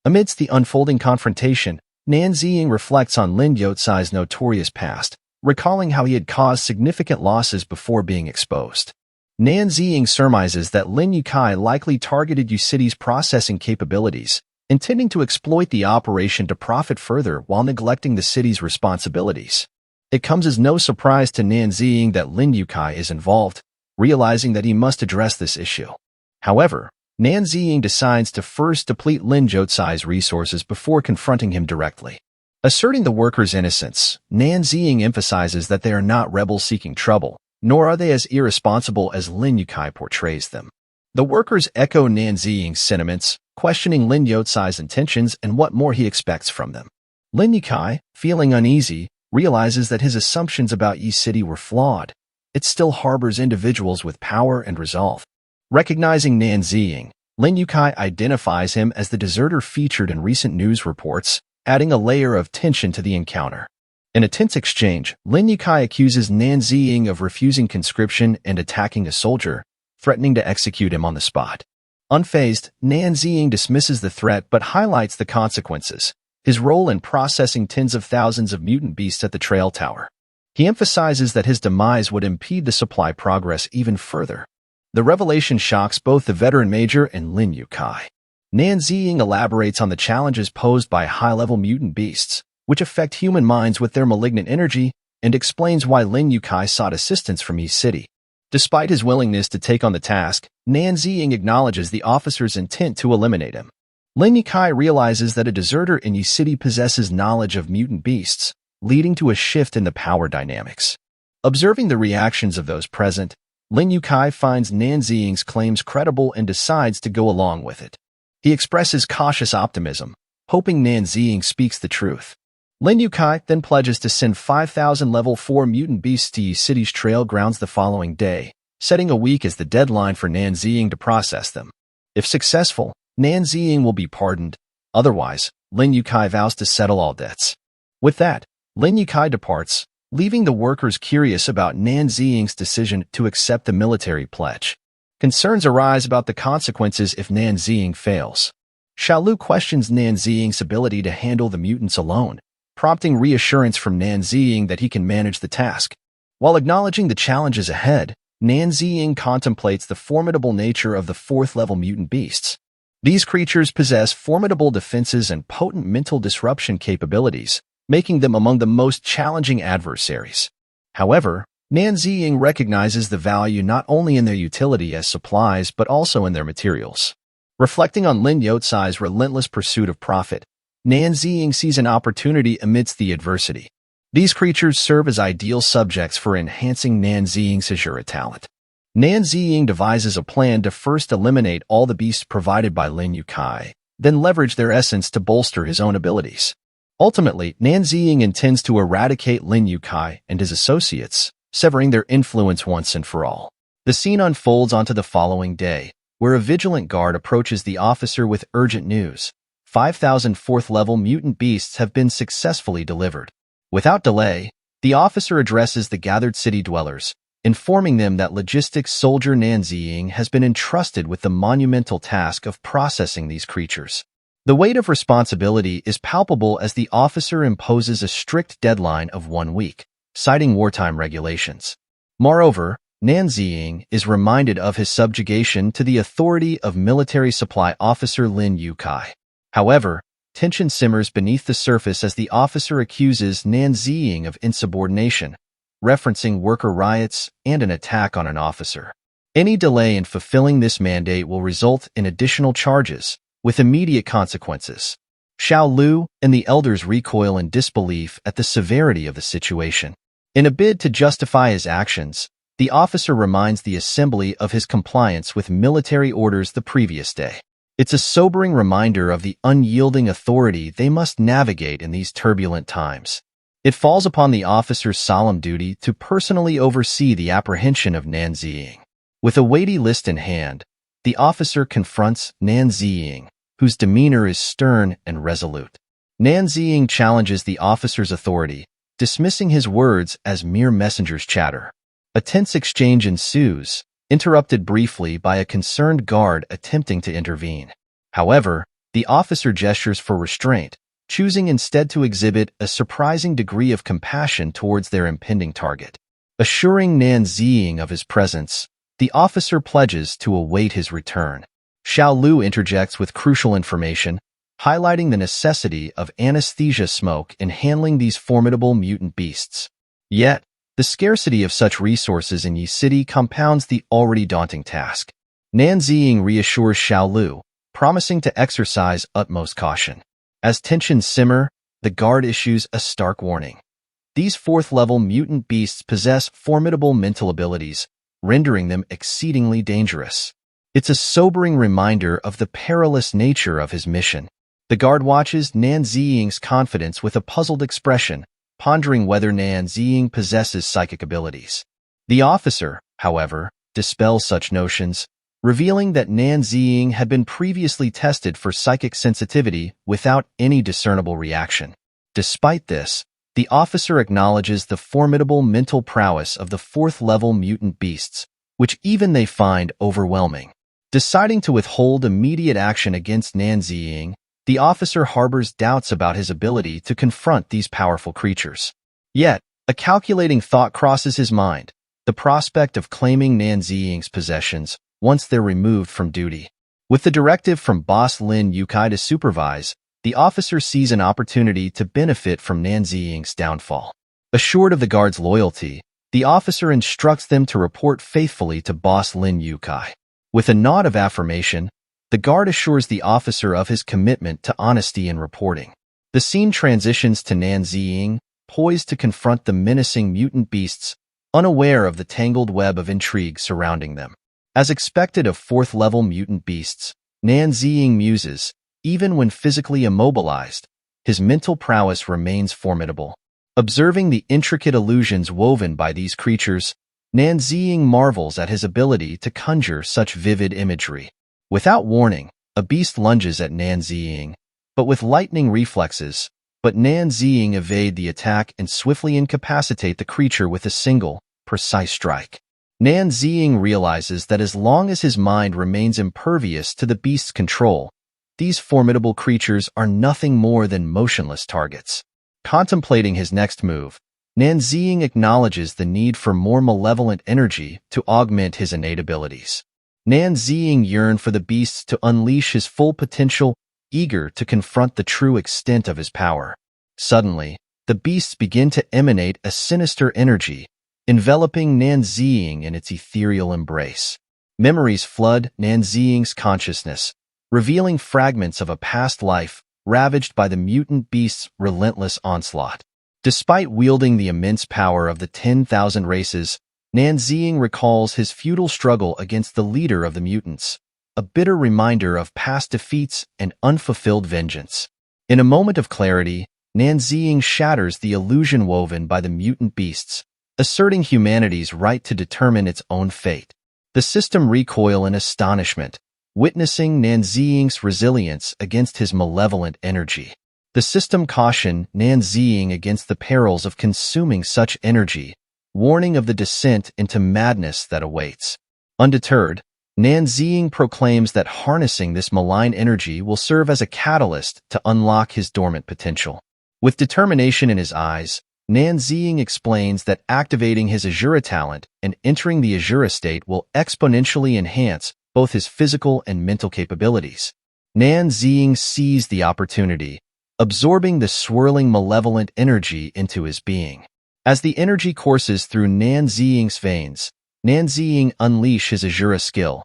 S1: Amidst the unfolding confrontation, Nan Ziying reflects on Lin Yotsai's notorious past, recalling how he had caused significant losses before being exposed. Nan Ziying surmises that Lin Yukai likely targeted U-City's processing capabilities, intending to exploit the operation to profit further while neglecting the city's responsibilities. It comes as no surprise to Nan Ziying that Lin Yukai is involved, realizing that he must address this issue. However, Nan Ziying decides to first deplete Lin Yotsai's resources before confronting him directly. Asserting the workers' innocence, Nan Ziying emphasizes that they are not rebels seeking trouble, nor are they as irresponsible as Lin Yukai portrays them. The workers echo Nan Ziying's sentiments, questioning Lin Yotsai's intentions and what more he expects from them. Lin Yukai, feeling uneasy, realizes that his assumptions about U-City were flawed. It still harbors individuals with power and resolve. Recognizing Nan Ziying, Lin Yukai identifies him as the deserter featured in recent news reports, adding a layer of tension to the encounter. In a tense exchange, Lin Yukai accuses Nan Ziying of refusing conscription and attacking a soldier, threatening to execute him on the spot. Unfazed, Nan Ziying dismisses the threat but highlights the consequences, his role in processing tens of thousands of mutant beasts at the Trail Tower. He emphasizes that his demise would impede the supply progress even further. The revelation shocks both the veteran major and Lin Yukai. Nan Ziying elaborates on the challenges posed by high-level mutant beasts, which affect human minds with their malignant energy, and explains why Lin Yukai sought assistance from U-City. Despite his willingness to take on the task, Nan Ziying acknowledges the officer's intent to eliminate him. Lin Yukai realizes that a deserter in U-City possesses knowledge of mutant beasts, leading to a shift in the power dynamics. Observing the reactions of those present, Lin Yukai finds Nan Ziying's claims credible and decides to go along with it. He expresses cautious optimism, hoping Nan Ziying speaks the truth. Lin Yukai then pledges to send 5,000 level 4 mutant beasts to U-City's trail grounds the following day, setting a week as the deadline for Nan Ziying to process them. If successful, Nan Ziying will be pardoned. Otherwise, Lin Yukai vows to settle all debts. With that, Lin Yukai departs, leaving the workers curious about Nan Ziying's decision to accept the military pledge. Concerns arise about the consequences if Nan Ziying fails. Xiaolu questions Nan Ziying's ability to handle the mutants alone, prompting reassurance from Nan Ziying that he can manage the task. While acknowledging the challenges ahead, Nan Ziying contemplates the formidable nature of the 4th-level mutant beasts. These creatures possess formidable defenses and potent mental disruption capabilities, making them among the most challenging adversaries. However, Nan Ziying recognizes the value not only in their utility as supplies but also in their materials. Reflecting on Lin Yotsai's relentless pursuit of profit, Nan Ziying sees an opportunity amidst the adversity. These creatures serve as ideal subjects for enhancing Nan Ziying's Azura talent. Nan Ziying devises a plan to first eliminate all the beasts provided by Lin Yukai, then leverage their essence to bolster his own abilities. Ultimately, Nan Ziying intends to eradicate Lin Yukai and his associates, severing their influence once and for all. The scene unfolds onto the following day, where a vigilant guard approaches the officer with urgent news. 5,000 4th-level mutant beasts have been successfully delivered. Without delay, the officer addresses the gathered city dwellers, informing them that logistics soldier Nan Ziying has been entrusted with the monumental task of processing these creatures. The weight of responsibility is palpable as the officer imposes a strict deadline of 1 week, citing wartime regulations. Moreover, Nan Ziying is reminded of his subjugation to the authority of military supply officer Lin Yukai. However, tension simmers beneath the surface as the officer accuses Nan Ziying of insubordination, referencing worker riots and an attack on an officer. Any delay in fulfilling this mandate will result in additional charges, with immediate consequences. Xiaolu and the elders recoil in disbelief at the severity of the situation. In a bid to justify his actions, The officer reminds the assembly of his compliance with military orders the previous day. It's a sobering reminder of the unyielding authority they must navigate in these turbulent times. It falls upon the officer's solemn duty to personally oversee the apprehension of Nan Ziying. With a weighty list in hand, the officer confronts Nan Ziying, whose demeanor is stern and resolute. Nan Ziying challenges the officer's authority, dismissing his words as mere messenger's chatter. A tense exchange ensues, interrupted briefly by a concerned guard attempting to intervene. However, the officer gestures for restraint, choosing instead to exhibit a surprising degree of compassion towards their impending target. Assuring Nan Ziying of his presence, the officer pledges to await his return. Xiao Lu interjects with crucial information, highlighting the necessity of anesthesia smoke in handling these formidable mutant beasts. Yet, the scarcity of such resources in Yi City compounds the already daunting task. Nan Ziying reassures Xiao Lu, promising to exercise utmost caution. As tensions simmer, the guard issues a stark warning. These fourth-level mutant beasts possess formidable mental abilities, rendering them exceedingly dangerous. It's a sobering reminder of the perilous nature of his mission. The guard watches Nan Ziying's confidence with a puzzled expression, pondering whether Nan Ziying possesses psychic abilities. The officer, however, dispels such notions, revealing that Nan Ziying had been previously tested for psychic sensitivity without any discernible reaction. Despite this, the officer acknowledges the formidable mental prowess of the fourth-level mutant beasts, which even they find overwhelming. Deciding to withhold immediate action against Nan Ziying, the officer harbors doubts about his ability to confront these powerful creatures. Yet, a calculating thought crosses his mind, the prospect of claiming Nan Ziying's possessions once they're removed from duty. With the directive from Boss Lin Yukai to supervise, the officer sees an opportunity to benefit from Nan Ziying's downfall. Assured of the guard's loyalty, the officer instructs them to report faithfully to Boss Lin Yukai. With a nod of affirmation, the guard assures the officer of his commitment to honesty in reporting. The scene transitions to Nan Ziying, poised to confront the menacing mutant beasts, unaware of the tangled web of intrigue surrounding them. As expected of fourth-level mutant beasts, Nan Ziying muses, even when physically immobilized, his mental prowess remains formidable. Observing the intricate illusions woven by these creatures, Nan Ziying marvels at his ability to conjure such vivid imagery. Without warning, a beast lunges at Nan Ziying, but with lightning reflexes, Nan Ziying evade the attack and swiftly incapacitate the creature with a single, precise strike. Nan Ziying realizes that as long as his mind remains impervious to the beast's control, these formidable creatures are nothing more than motionless targets. Contemplating his next move, Nan Ziying acknowledges the need for more malevolent energy to augment his innate abilities. Nan Ziying yearns for the beasts to unleash his full potential, eager to confront the true extent of his power. Suddenly, the beasts begin to emanate a sinister energy, enveloping Nan Ziying in its ethereal embrace. Memories flood Nan Ziying's consciousness, revealing fragments of a past life ravaged by the mutant beast's relentless onslaught. Despite wielding the immense power of the 10,000 races, Nan Ziying recalls his futile struggle against the leader of the mutants, a bitter reminder of past defeats and unfulfilled vengeance. In a moment of clarity, Nan Ziying shatters the illusion woven by the mutant beasts, asserting humanity's right to determine its own fate. The system recoil in astonishment, witnessing Nan Ziying's resilience against his malevolent energy. The system cautioned Nan Ziying against the perils of consuming such energy, warning of the descent into madness that awaits. Undeterred, Nan Ziying proclaims that harnessing this malign energy will serve as a catalyst to unlock his dormant potential. With determination in his eyes, Nan Ziying explains that activating his Azura talent and entering the Azura state will exponentially enhance both his physical and mental capabilities. Nan Ziying seized the opportunity, absorbing the swirling malevolent energy into his being. As the energy courses through Nan Ziying's veins, Nan Ziying unleashes his Azura skill,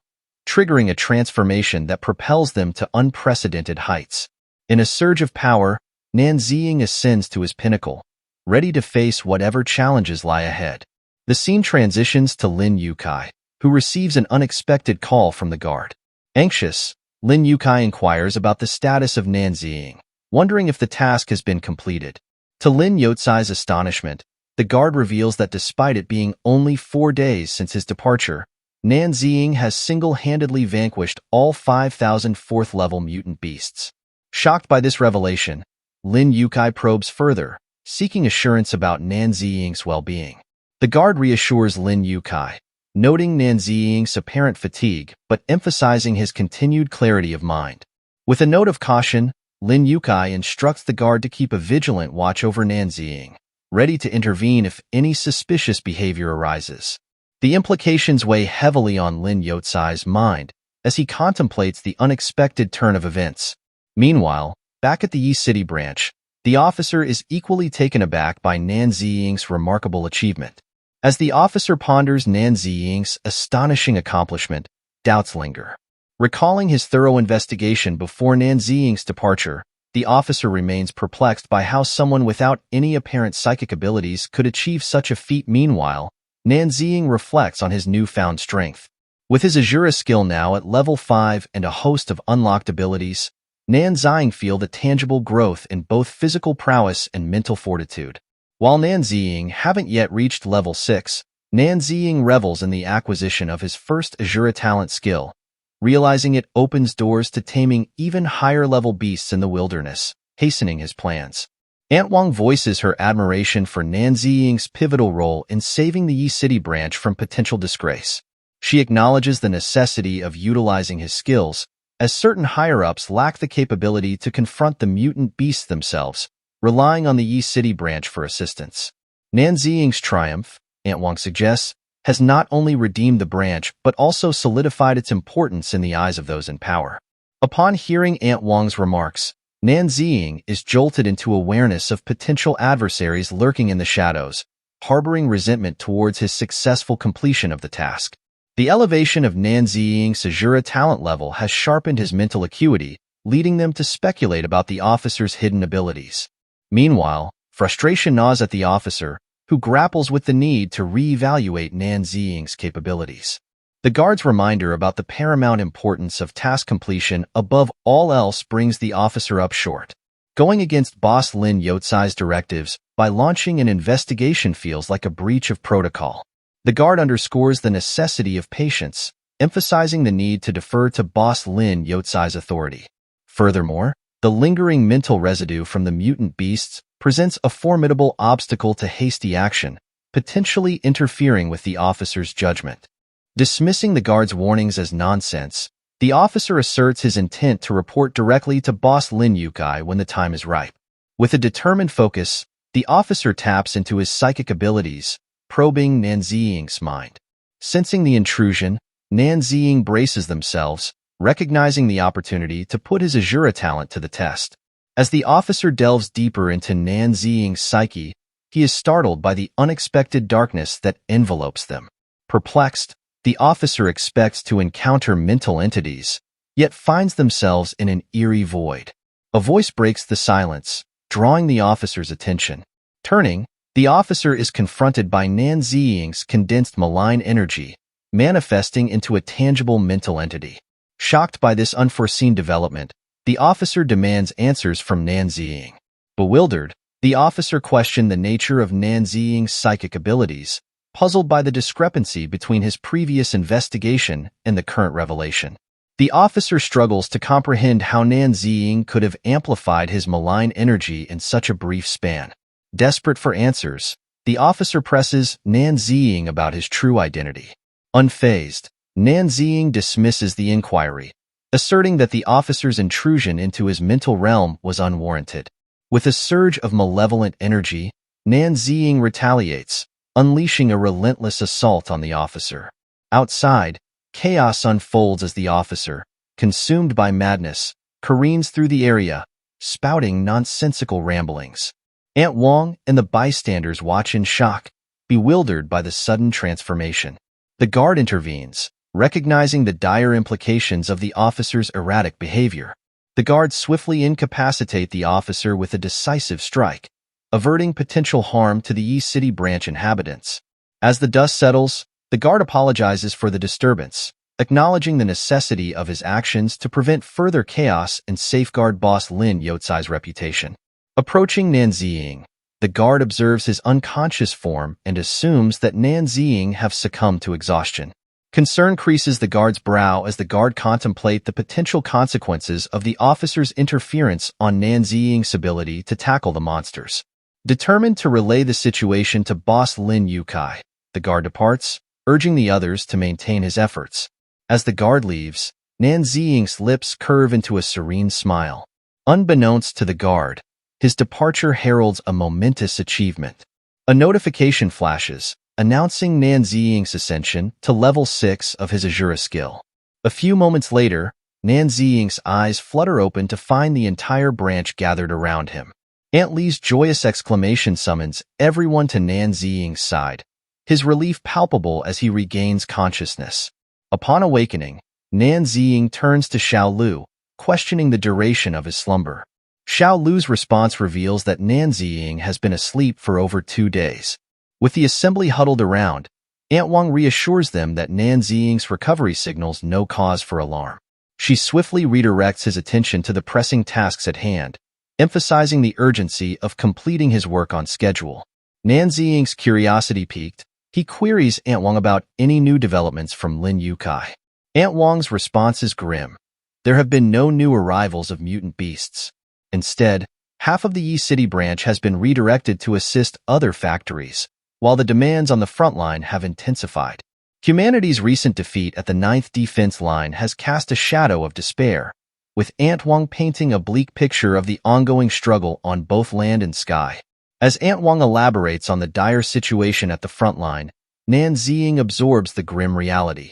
S1: triggering a transformation that propels them to unprecedented heights. In a surge of power, Nan Ziying ascends to his pinnacle, ready to face whatever challenges lie ahead. The scene transitions to Lin Yukai, who receives an unexpected call from the guard. Anxious, Lin Yukai inquires about the status of Nan Ziying, wondering if the task has been completed. To Lin Yotsai's astonishment, the guard reveals that despite it being only 4 days since his departure, Nan Ziying has single-handedly vanquished all 5,000 fourth-level mutant beasts. Shocked by this revelation, Lin Yukai probes further, seeking assurance about Nan Ziying's well-being. The guard reassures Lin Yukai, noting Nan Ziying's apparent fatigue but emphasizing his continued clarity of mind. With a note of caution, Lin Yukai instructs the guard to keep a vigilant watch over Nan Ziying, ready to intervene if any suspicious behavior arises. The implications weigh heavily on Lin Yotsai's mind as he contemplates the unexpected turn of events. Meanwhile, back at the Yi City branch, the officer is equally taken aback by Nan Ziying's remarkable achievement. As the officer ponders Nan Ziying's astonishing accomplishment, doubts linger. Recalling his thorough investigation before Nan Ziying's departure, the officer remains perplexed by how someone without any apparent psychic abilities could achieve such a feat. Meanwhile, Nan Ziying reflects on his newfound strength. With his Azura skill now at level 5 and a host of unlocked abilities, Nan Ziying feels a tangible growth in both physical prowess and mental fortitude. While Nan Ziying haven't yet reached level 6, Nan Ziying revels in the acquisition of his first Azura talent skill, realizing it opens doors to taming even higher-level beasts in the wilderness, hastening his plans. Aunt Wang voices her admiration for Nan Ziying's pivotal role in saving the Yi City branch from potential disgrace. She acknowledges the necessity of utilizing his skills, as certain higher-ups lack the capability to confront the mutant beasts themselves, relying on the Yi City branch for assistance. Nan Ziying's triumph, Aunt Wang suggests, has not only redeemed the branch but also solidified its importance in the eyes of those in power. Upon hearing Aunt Wang's remarks, Nan Ziying is jolted into awareness of potential adversaries lurking in the shadows, harboring resentment towards his successful completion of the task. The elevation of Nan Ziying's Azura talent level has sharpened his mental acuity, leading them to speculate about the officer's hidden abilities. Meanwhile, frustration gnaws at the officer, who grapples with the need to re-evaluate Nan Ziying's capabilities. The guard's reminder about the paramount importance of task completion above all else brings the officer up short. Going against Boss Lin Yotsai's directives by launching an investigation feels like a breach of protocol. The guard underscores the necessity of patience, emphasizing the need to defer to Boss Lin Yotsai's authority. Furthermore, the lingering mental residue from the mutant beasts presents a formidable obstacle to hasty action, potentially interfering with the officer's judgment. Dismissing the guard's warnings as nonsense, the officer asserts his intent to report directly to Boss Lin Yukai when the time is ripe. With a determined focus, the officer taps into his psychic abilities, probing Nan Ziying's mind. Sensing the intrusion, Nan Ziying braces themselves, recognizing the opportunity to put his Azura talent to the test. As the officer delves deeper into Nan Ziying's psyche, he is startled by the unexpected darkness that envelopes them. Perplexed, the officer expects to encounter mental entities, yet finds themselves in an eerie void. A voice breaks the silence, drawing the officer's attention. Turning, the officer is confronted by Nan Ziying's condensed malign energy, manifesting into a tangible mental entity. Shocked by this unforeseen development, the officer demands answers from Nan Ziying. Bewildered, the officer questions the nature of Nan Ziying's psychic abilities, puzzled by the discrepancy between his previous investigation and the current revelation. The officer struggles to comprehend how Nan Ziying could have amplified his malign energy in such a brief span. Desperate for answers, the officer presses Nan Ziying about his true identity. Unfazed, Nan Ziying dismisses the inquiry, asserting that the officer's intrusion into his mental realm was unwarranted. With a surge of malevolent energy, Nan Ziying retaliates, unleashing a relentless assault on the officer. Outside, chaos unfolds as the officer, consumed by madness, careens through the area, spouting nonsensical ramblings. Aunt Wang and the bystanders watch in shock, bewildered by the sudden transformation. The guard intervenes, recognizing the dire implications of the officer's erratic behavior. The guards swiftly incapacitate the officer with a decisive strike, averting potential harm to the Yi City branch inhabitants. As the dust settles, the guard apologizes for the disturbance, acknowledging the necessity of his actions to prevent further chaos and safeguard boss Lin Yotsai's reputation. Approaching Nan Ziying, the guard observes his unconscious form and assumes that Nan Ziying have succumbed to exhaustion. Concern creases the guard's brow as the guard contemplate the potential consequences of the officer's interference on Nan Ziying's ability to tackle the monsters. Determined to relay the situation to boss Lin Yukai, the guard departs, urging the others to maintain his efforts. As the guard leaves, Nan Ziying's lips curve into a serene smile. Unbeknownst to the guard, his departure heralds a momentous achievement. A notification flashes, announcing Nan Ziying's ascension to level 6 of his Azura skill. A few moments later, Nan Ziying's eyes flutter open to find the entire branch gathered around him. Aunt Li's joyous exclamation summons everyone to Nan Ziying's side, his relief palpable as he regains consciousness. Upon awakening, Nan Ziying turns to Xiao Lu, questioning the duration of his slumber. Xiao Lu's response reveals that Nan Ziying has been asleep for over 2 days. With the assembly huddled around, Aunt Wang reassures them that Nan Ziying's recovery signals no cause for alarm. She swiftly redirects his attention to the pressing tasks at hand, emphasizing the urgency of completing his work on schedule. Nan Ziying's curiosity piqued, he queries Aunt Wang about any new developments from Lin Yukai. Aunt Wang's response is grim. There have been no new arrivals of mutant beasts. Instead, half of the Yi City branch has been redirected to assist other factories, while the demands on the front line have intensified. Humanity's recent defeat at the 9th defense line has cast a shadow of despair, with Aunt Wang painting a bleak picture of the ongoing struggle on both land and sky. As Aunt Wang elaborates on the dire situation at the front line, Nan Ziying absorbs the grim reality.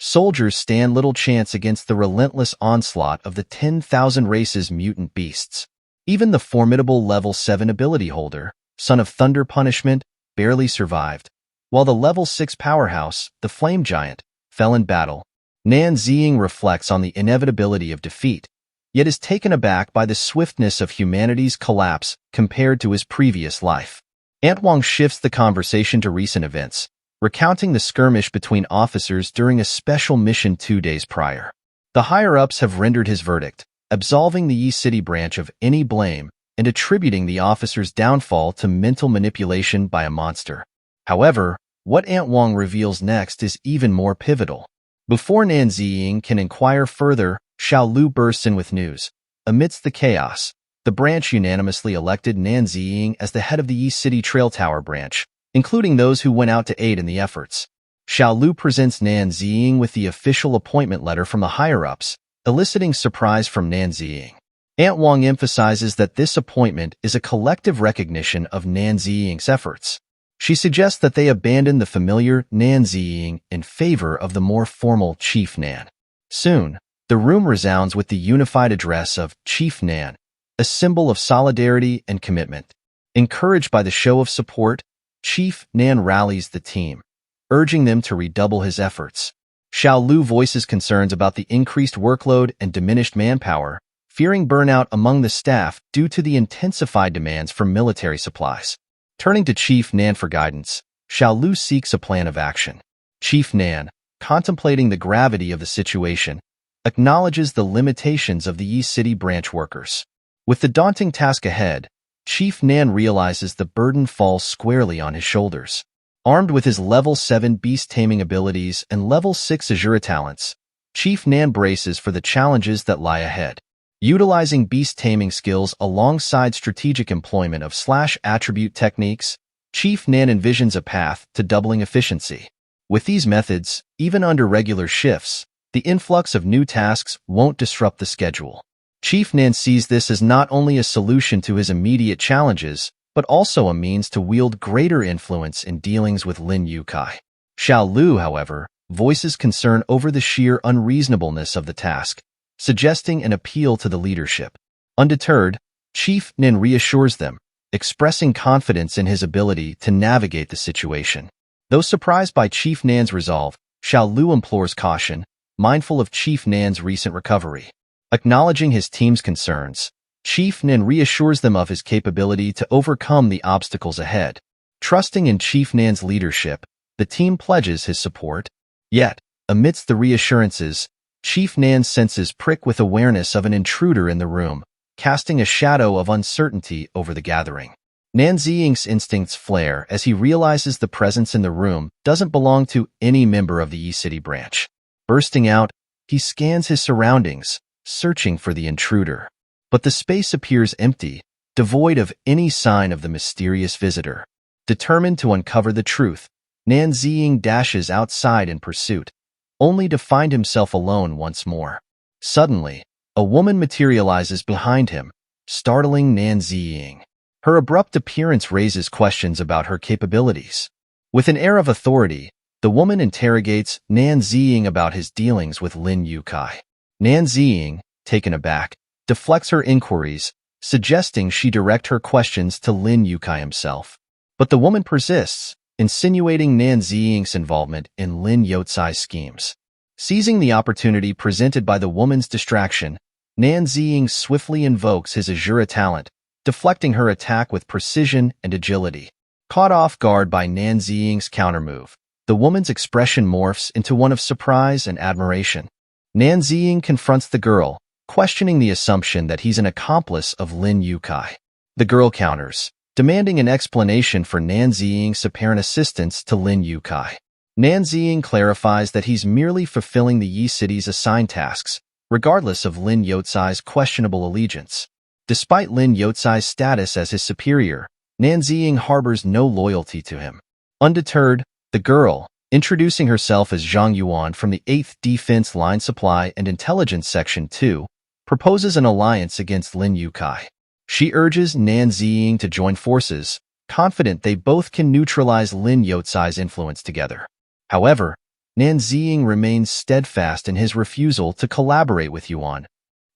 S1: Soldiers stand little chance against the relentless onslaught of the 10,000 races mutant beasts. Even the formidable level 7 ability holder, Son of Thunder Punishment, barely survived, while the level 6 powerhouse, the Flame Giant, fell in battle. Nan Ziying reflects on the inevitability of defeat, yet is taken aback by the swiftness of humanity's collapse compared to his previous life. Aunt Wang shifts the conversation to recent events, recounting the skirmish between officers during a special mission 2 days prior. The higher-ups have rendered his verdict, absolving the Yi City branch of any blame and attributing the officer's downfall to mental manipulation by a monster. However, what Aunt Wang reveals next is even more pivotal. Before Nan Ziying can inquire further, Xiao Lu bursts in with news. Amidst the chaos, the branch unanimously elected Nan Ziying as the head of the Yi City Trail Tower branch, including those who went out to aid in the efforts. Xiao Lu presents Nan Ziying with the official appointment letter from the higher-ups, eliciting surprise from Nan Ziying. Aunt Wang emphasizes that this appointment is a collective recognition of Nan Ziying's efforts. She suggests that they abandon the familiar Nan Ziying in favor of the more formal Chief Nan. Soon, the room resounds with the unified address of Chief Nan, a symbol of solidarity and commitment. Encouraged by the show of support, Chief Nan rallies the team, urging them to redouble his efforts. Xiao Lu voices concerns about the increased workload and diminished manpower, fearing burnout among the staff due to the intensified demands for military supplies. Turning to Chief Nan for guidance, Xiao Lu seeks a plan of action. Chief Nan, contemplating the gravity of the situation, acknowledges the limitations of the Yi City branch workers. With the daunting task ahead, Chief Nan realizes the burden falls squarely on his shoulders. Armed with his level 7 beast-taming abilities and level 6 Azura talents, Chief Nan braces for the challenges that lie ahead. Utilizing beast-taming skills alongside strategic employment of /attribute techniques, Chief Nan envisions a path to doubling efficiency. With these methods, even under regular shifts, the influx of new tasks won't disrupt the schedule. Chief Nan sees this as not only a solution to his immediate challenges, but also a means to wield greater influence in dealings with Lin Yukai. Xiao Lu, however, voices concern over the sheer unreasonableness of the task, suggesting an appeal to the leadership. Undeterred, Chief Nan reassures them, expressing confidence in his ability to navigate the situation. Though surprised by Chief Nan's resolve, Xiao Lu implores caution, mindful of Chief Nan's recent recovery. Acknowledging his team's concerns, Chief Nan reassures them of his capability to overcome the obstacles ahead. Trusting in Chief Nan's leadership, The team pledges his support. Yet, amidst the reassurances, Chief Nan's senses prick with awareness of an intruder in the room, casting a shadow of uncertainty over the gathering. Nan Ziying's instincts flare as he realizes the presence in the room doesn't belong to any member of the Yi City branch. Bursting out, he scans his surroundings, searching for the intruder. But the space appears empty, devoid of any sign of the mysterious visitor. Determined to uncover the truth, Nan Ziying dashes outside in pursuit, only to find himself alone once more. Suddenly, a woman materializes behind him, startling Nan Ziying. Her abrupt appearance raises questions about her capabilities. With an air of authority, the woman interrogates Nan Ziying about his dealings with Lin Yukai. Nan Ziying, taken aback, deflects her inquiries, suggesting she direct her questions to Lin Yukai himself. But the woman persists, insinuating Nan Ziying's involvement in Lin Yotsai's schemes. Seizing the opportunity presented by the woman's distraction, Nan Ziying swiftly invokes his Azura talent, deflecting her attack with precision and agility. Caught off guard by Nan Ziying's countermove, the woman's expression morphs into one of surprise and admiration. Nan Ziying confronts the girl, questioning the assumption that he's an accomplice of Lin Yukai. The girl counters, demanding an explanation for Nan Ziying's apparent assistance to Lin Yukai. Nan Ziying clarifies that he's merely fulfilling the Yi City's assigned tasks, regardless of Lin Yotsai's questionable allegiance. Despite Lin Yotsai's status as his superior, Nan Ziying harbors no loyalty to him. Undeterred, the girl, introducing herself as Zhang Yuan from the 8th Defense Line Supply and Intelligence Section 2, proposes an alliance against Lin Yukai. She urges Nan Ziying to join forces, confident they both can neutralize Lin Yotsai's influence together. However, Nan Ziying remains steadfast in his refusal to collaborate with Yuan.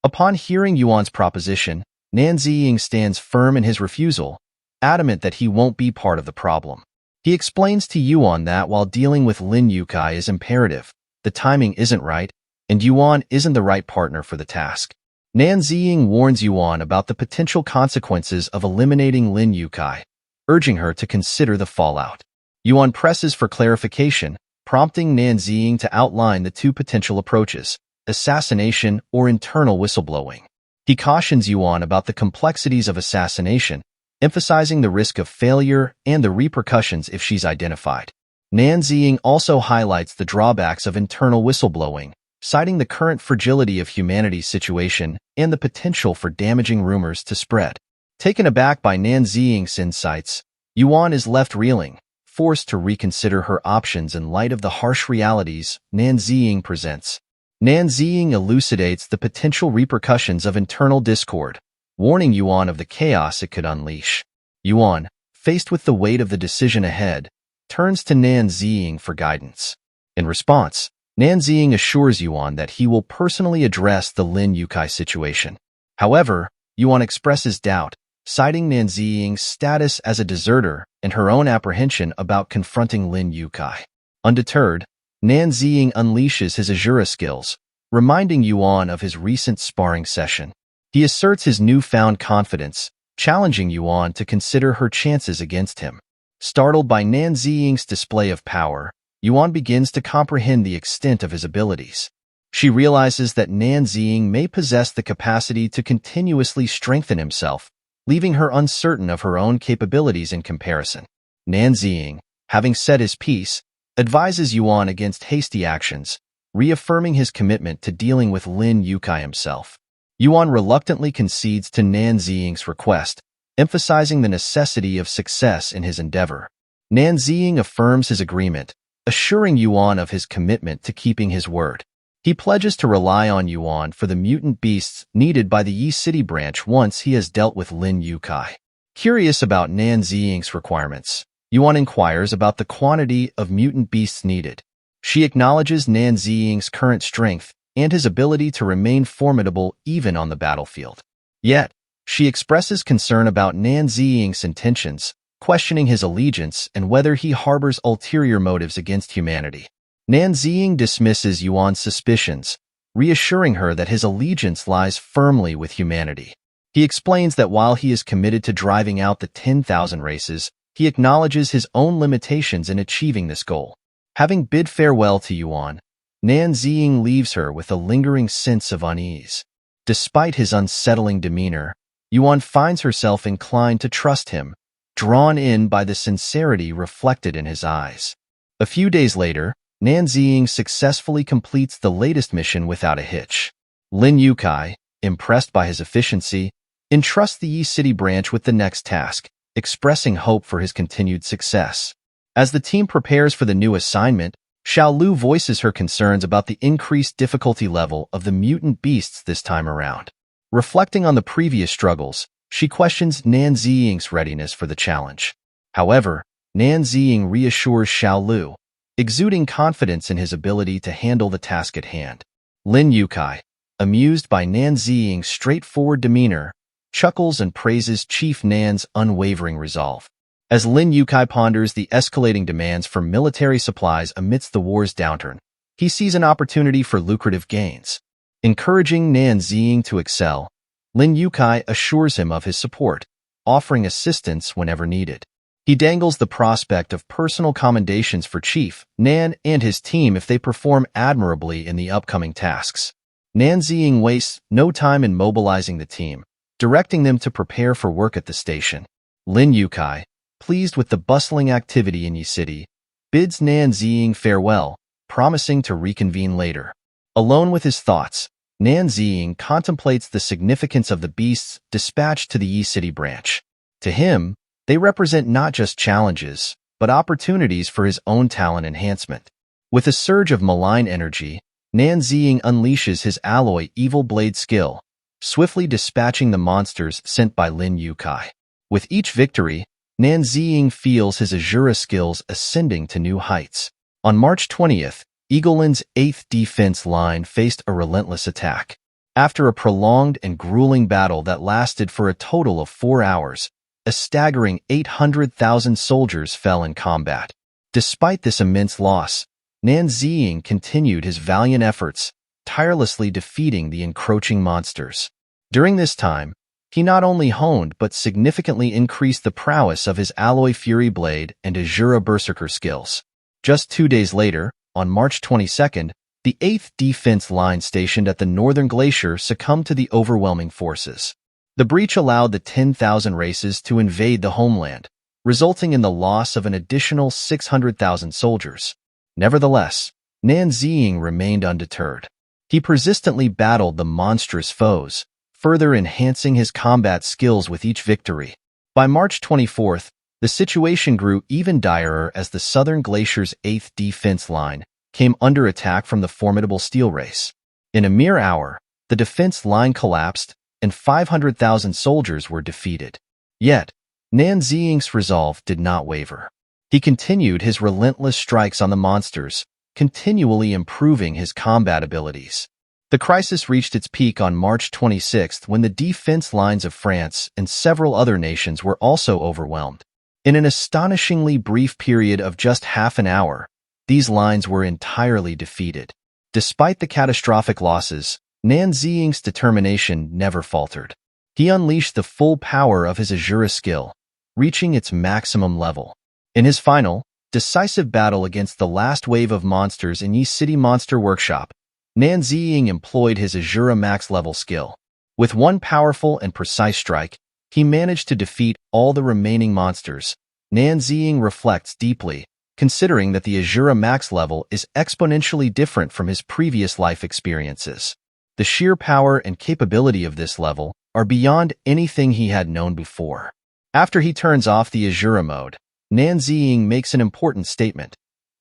S1: Upon hearing Yuan's proposition, Nan Ziying stands firm in his refusal, adamant that he won't be part of the problem. He explains to Yuan that while dealing with Lin Yukai is imperative, the timing isn't right, and Yuan isn't the right partner for the task. Nan Ziying warns Yuan about the potential consequences of eliminating Lin Yukai, urging her to consider the fallout. Yuan presses for clarification, prompting Nan Ziying to outline the two potential approaches: assassination or internal whistleblowing. He cautions Yuan about the complexities of assassination, emphasizing the risk of failure and the repercussions if she's identified. Nan Ziying also highlights the drawbacks of internal whistleblowing, citing the current fragility of humanity's situation and the potential for damaging rumors to spread. Taken aback by Nan Ziying's insights, Yuan is left reeling, forced to reconsider her options in light of the harsh realities Nan Ziying presents. Nan Ziying elucidates the potential repercussions of internal discord, warning Yuan of the chaos it could unleash. Yuan, faced with the weight of the decision ahead, turns to Nan Ziying for guidance. In response, Nan Ziying assures Yuan that he will personally address the Lin Yukai situation. However, Yuan expresses doubt, citing Nan Ziying's status as a deserter and her own apprehension about confronting Lin Yukai. Undeterred, Nan Ziying unleashes his Azura skills, reminding Yuan of his recent sparring session. He asserts his newfound confidence, challenging Yuan to consider her chances against him. Startled by Nan Ziying's display of power, Yuan begins to comprehend the extent of his abilities. She realizes that Nan Ziying may possess the capacity to continuously strengthen himself, leaving her uncertain of her own capabilities in comparison. Nan Ziying, having said his piece, advises Yuan against hasty actions, reaffirming his commitment to dealing with Lin Yukai himself. Yuan reluctantly concedes to Nan Ziying's request, emphasizing the necessity of success in his endeavor. Nan Ziying affirms his agreement, assuring Yuan of his commitment to keeping his word. He pledges to rely on Yuan for the mutant beasts needed by the Yi City branch once he has dealt with Lin Yukai. Curious about Nan Ziying's requirements, Yuan inquires about the quantity of mutant beasts needed. She acknowledges Nan Ziying's current strength and his ability to remain formidable even on the battlefield. Yet, she expresses concern about Nan Ziying's intentions, questioning his allegiance and whether he harbors ulterior motives against humanity. Nan Ziying dismisses Yuan's suspicions, reassuring her that his allegiance lies firmly with humanity. He explains that while he is committed to driving out the 10,000 races, he acknowledges his own limitations in achieving this goal. Having bid farewell to Yuan, Nan Ziying leaves her with a lingering sense of unease. Despite his unsettling demeanor, Yuan finds herself inclined to trust him, drawn in by the sincerity reflected in his eyes. A few days later, Nan Ziying successfully completes the latest mission without a hitch. Lin Yukai, impressed by his efficiency, entrusts the Yi City branch with the next task, expressing hope for his continued success. As the team prepares for the new assignment, Xiao Lu voices her concerns about the increased difficulty level of the mutant beasts this time around. Reflecting on the previous struggles, she questions Nan Ziying's readiness for the challenge. However, Nan Ziying reassures Xiao Lu, exuding confidence in his ability to handle the task at hand. Lin Yukai, amused by Nan Ziying's straightforward demeanor, chuckles and praises Chief Nan's unwavering resolve. As Lin Yukai ponders the escalating demands for military supplies amidst the war's downturn, he sees an opportunity for lucrative gains. Encouraging Nan Ziying to excel, Lin Yukai assures him of his support, offering assistance whenever needed. He dangles the prospect of personal commendations for Chief Nan and his team if they perform admirably in the upcoming tasks. Nan Ziying wastes no time in mobilizing the team, directing them to prepare for work at the station. Lin Yukai, pleased with the bustling activity in Yi City, bids Nan Ziying farewell, promising to reconvene later. Alone with his thoughts, Nan Ziying contemplates the significance of the beasts dispatched to the Yi City branch. To him, they represent not just challenges, but opportunities for his own talent enhancement. With a surge of malign energy, Nan Ziying unleashes his alloy evil blade skill, swiftly dispatching the monsters sent by Lin Yukai. With each victory, Nan Ziying feels his Azura skills ascending to new heights. On March 20th, Eagleland's 8th Defense Line faced a relentless attack. After a prolonged and grueling battle that lasted for a total of 4 hours, a staggering 800,000 soldiers fell in combat. Despite this immense loss, Nan Ziying continued his valiant efforts, tirelessly defeating the encroaching monsters. During this time, he not only honed but significantly increased the prowess of his Alloy Fury Blade and Azura Berserker skills. Just 2 days later, on March 22nd, the 8th Defense Line stationed at the northern glacier succumbed to the overwhelming forces. The breach allowed the 10,000 races to invade the homeland, resulting in the loss of an additional 600,000 soldiers. Nevertheless, Nan Ziying remained undeterred. He persistently battled the monstrous foes, further enhancing his combat skills with each victory. By March 24th, the situation grew even direr as the southern glacier's 8th Defense Line came under attack from the formidable steel race. In a mere hour, the defense line collapsed and 500,000 soldiers were defeated. Yet, Nan Ziying's resolve did not waver. He continued his relentless strikes on the monsters, continually improving his combat abilities. The crisis reached its peak on March 26th when the defense lines of France and several other nations were also overwhelmed. In an astonishingly brief period of just half an hour, these lines were entirely defeated. Despite the catastrophic losses, Nan Ziying's determination never faltered. He unleashed the full power of his Azura skill, reaching its maximum level. In his final, decisive battle against the last wave of monsters in Yi City Monster Workshop, Nan Ziying employed his Azura max level skill. With one powerful and precise strike, he managed to defeat all the remaining monsters. Nan Ziying reflects deeply, considering that the Azura max level is exponentially different from his previous life experiences. The sheer power and capability of this level are beyond anything he had known before. After he turns off the Azura mode, Nan Ziying makes an important statement.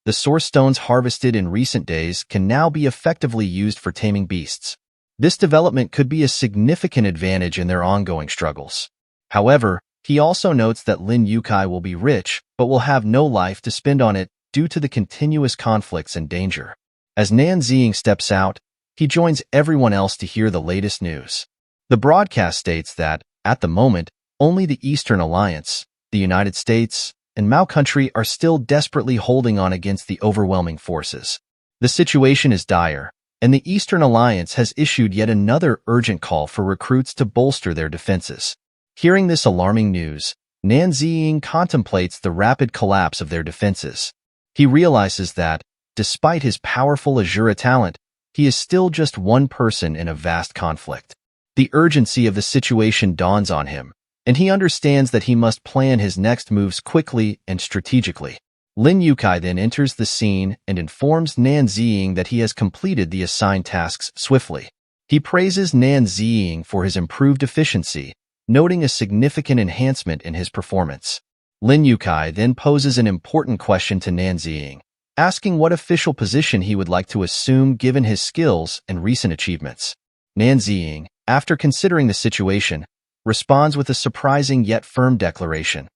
S1: The source stones harvested in recent days can now be effectively used for taming beasts. This development could be a significant advantage in their ongoing struggles. However, he also notes that Lin Yukai will be rich, but will have no life to spend on it due to the continuous conflicts and danger. As Nan Ziying steps out, he joins everyone else to hear the latest news. The broadcast states that, at the moment, only the Eastern Alliance, the United States, and Mao country are still desperately holding on against the overwhelming forces. The situation is dire, and the Eastern Alliance has issued yet another urgent call for recruits to bolster their defenses. Hearing this alarming news, Nan Ziying contemplates the rapid collapse of their defenses. He realizes that, despite his powerful Azura talent, he is still just one person in a vast conflict. The urgency of the situation dawns on him, and he understands that he must plan his next moves quickly and strategically. Lin Yukai then enters the scene and informs Nan Ziying that he has completed the assigned tasks swiftly. He praises Nan Ziying for his improved efficiency, noting a significant enhancement in his performance. Lin Yukai then poses an important question to Nan Ziying, asking what official position he would like to assume given his skills and recent achievements. Nan Ziying, after considering the situation, responds with a surprising yet firm declaration.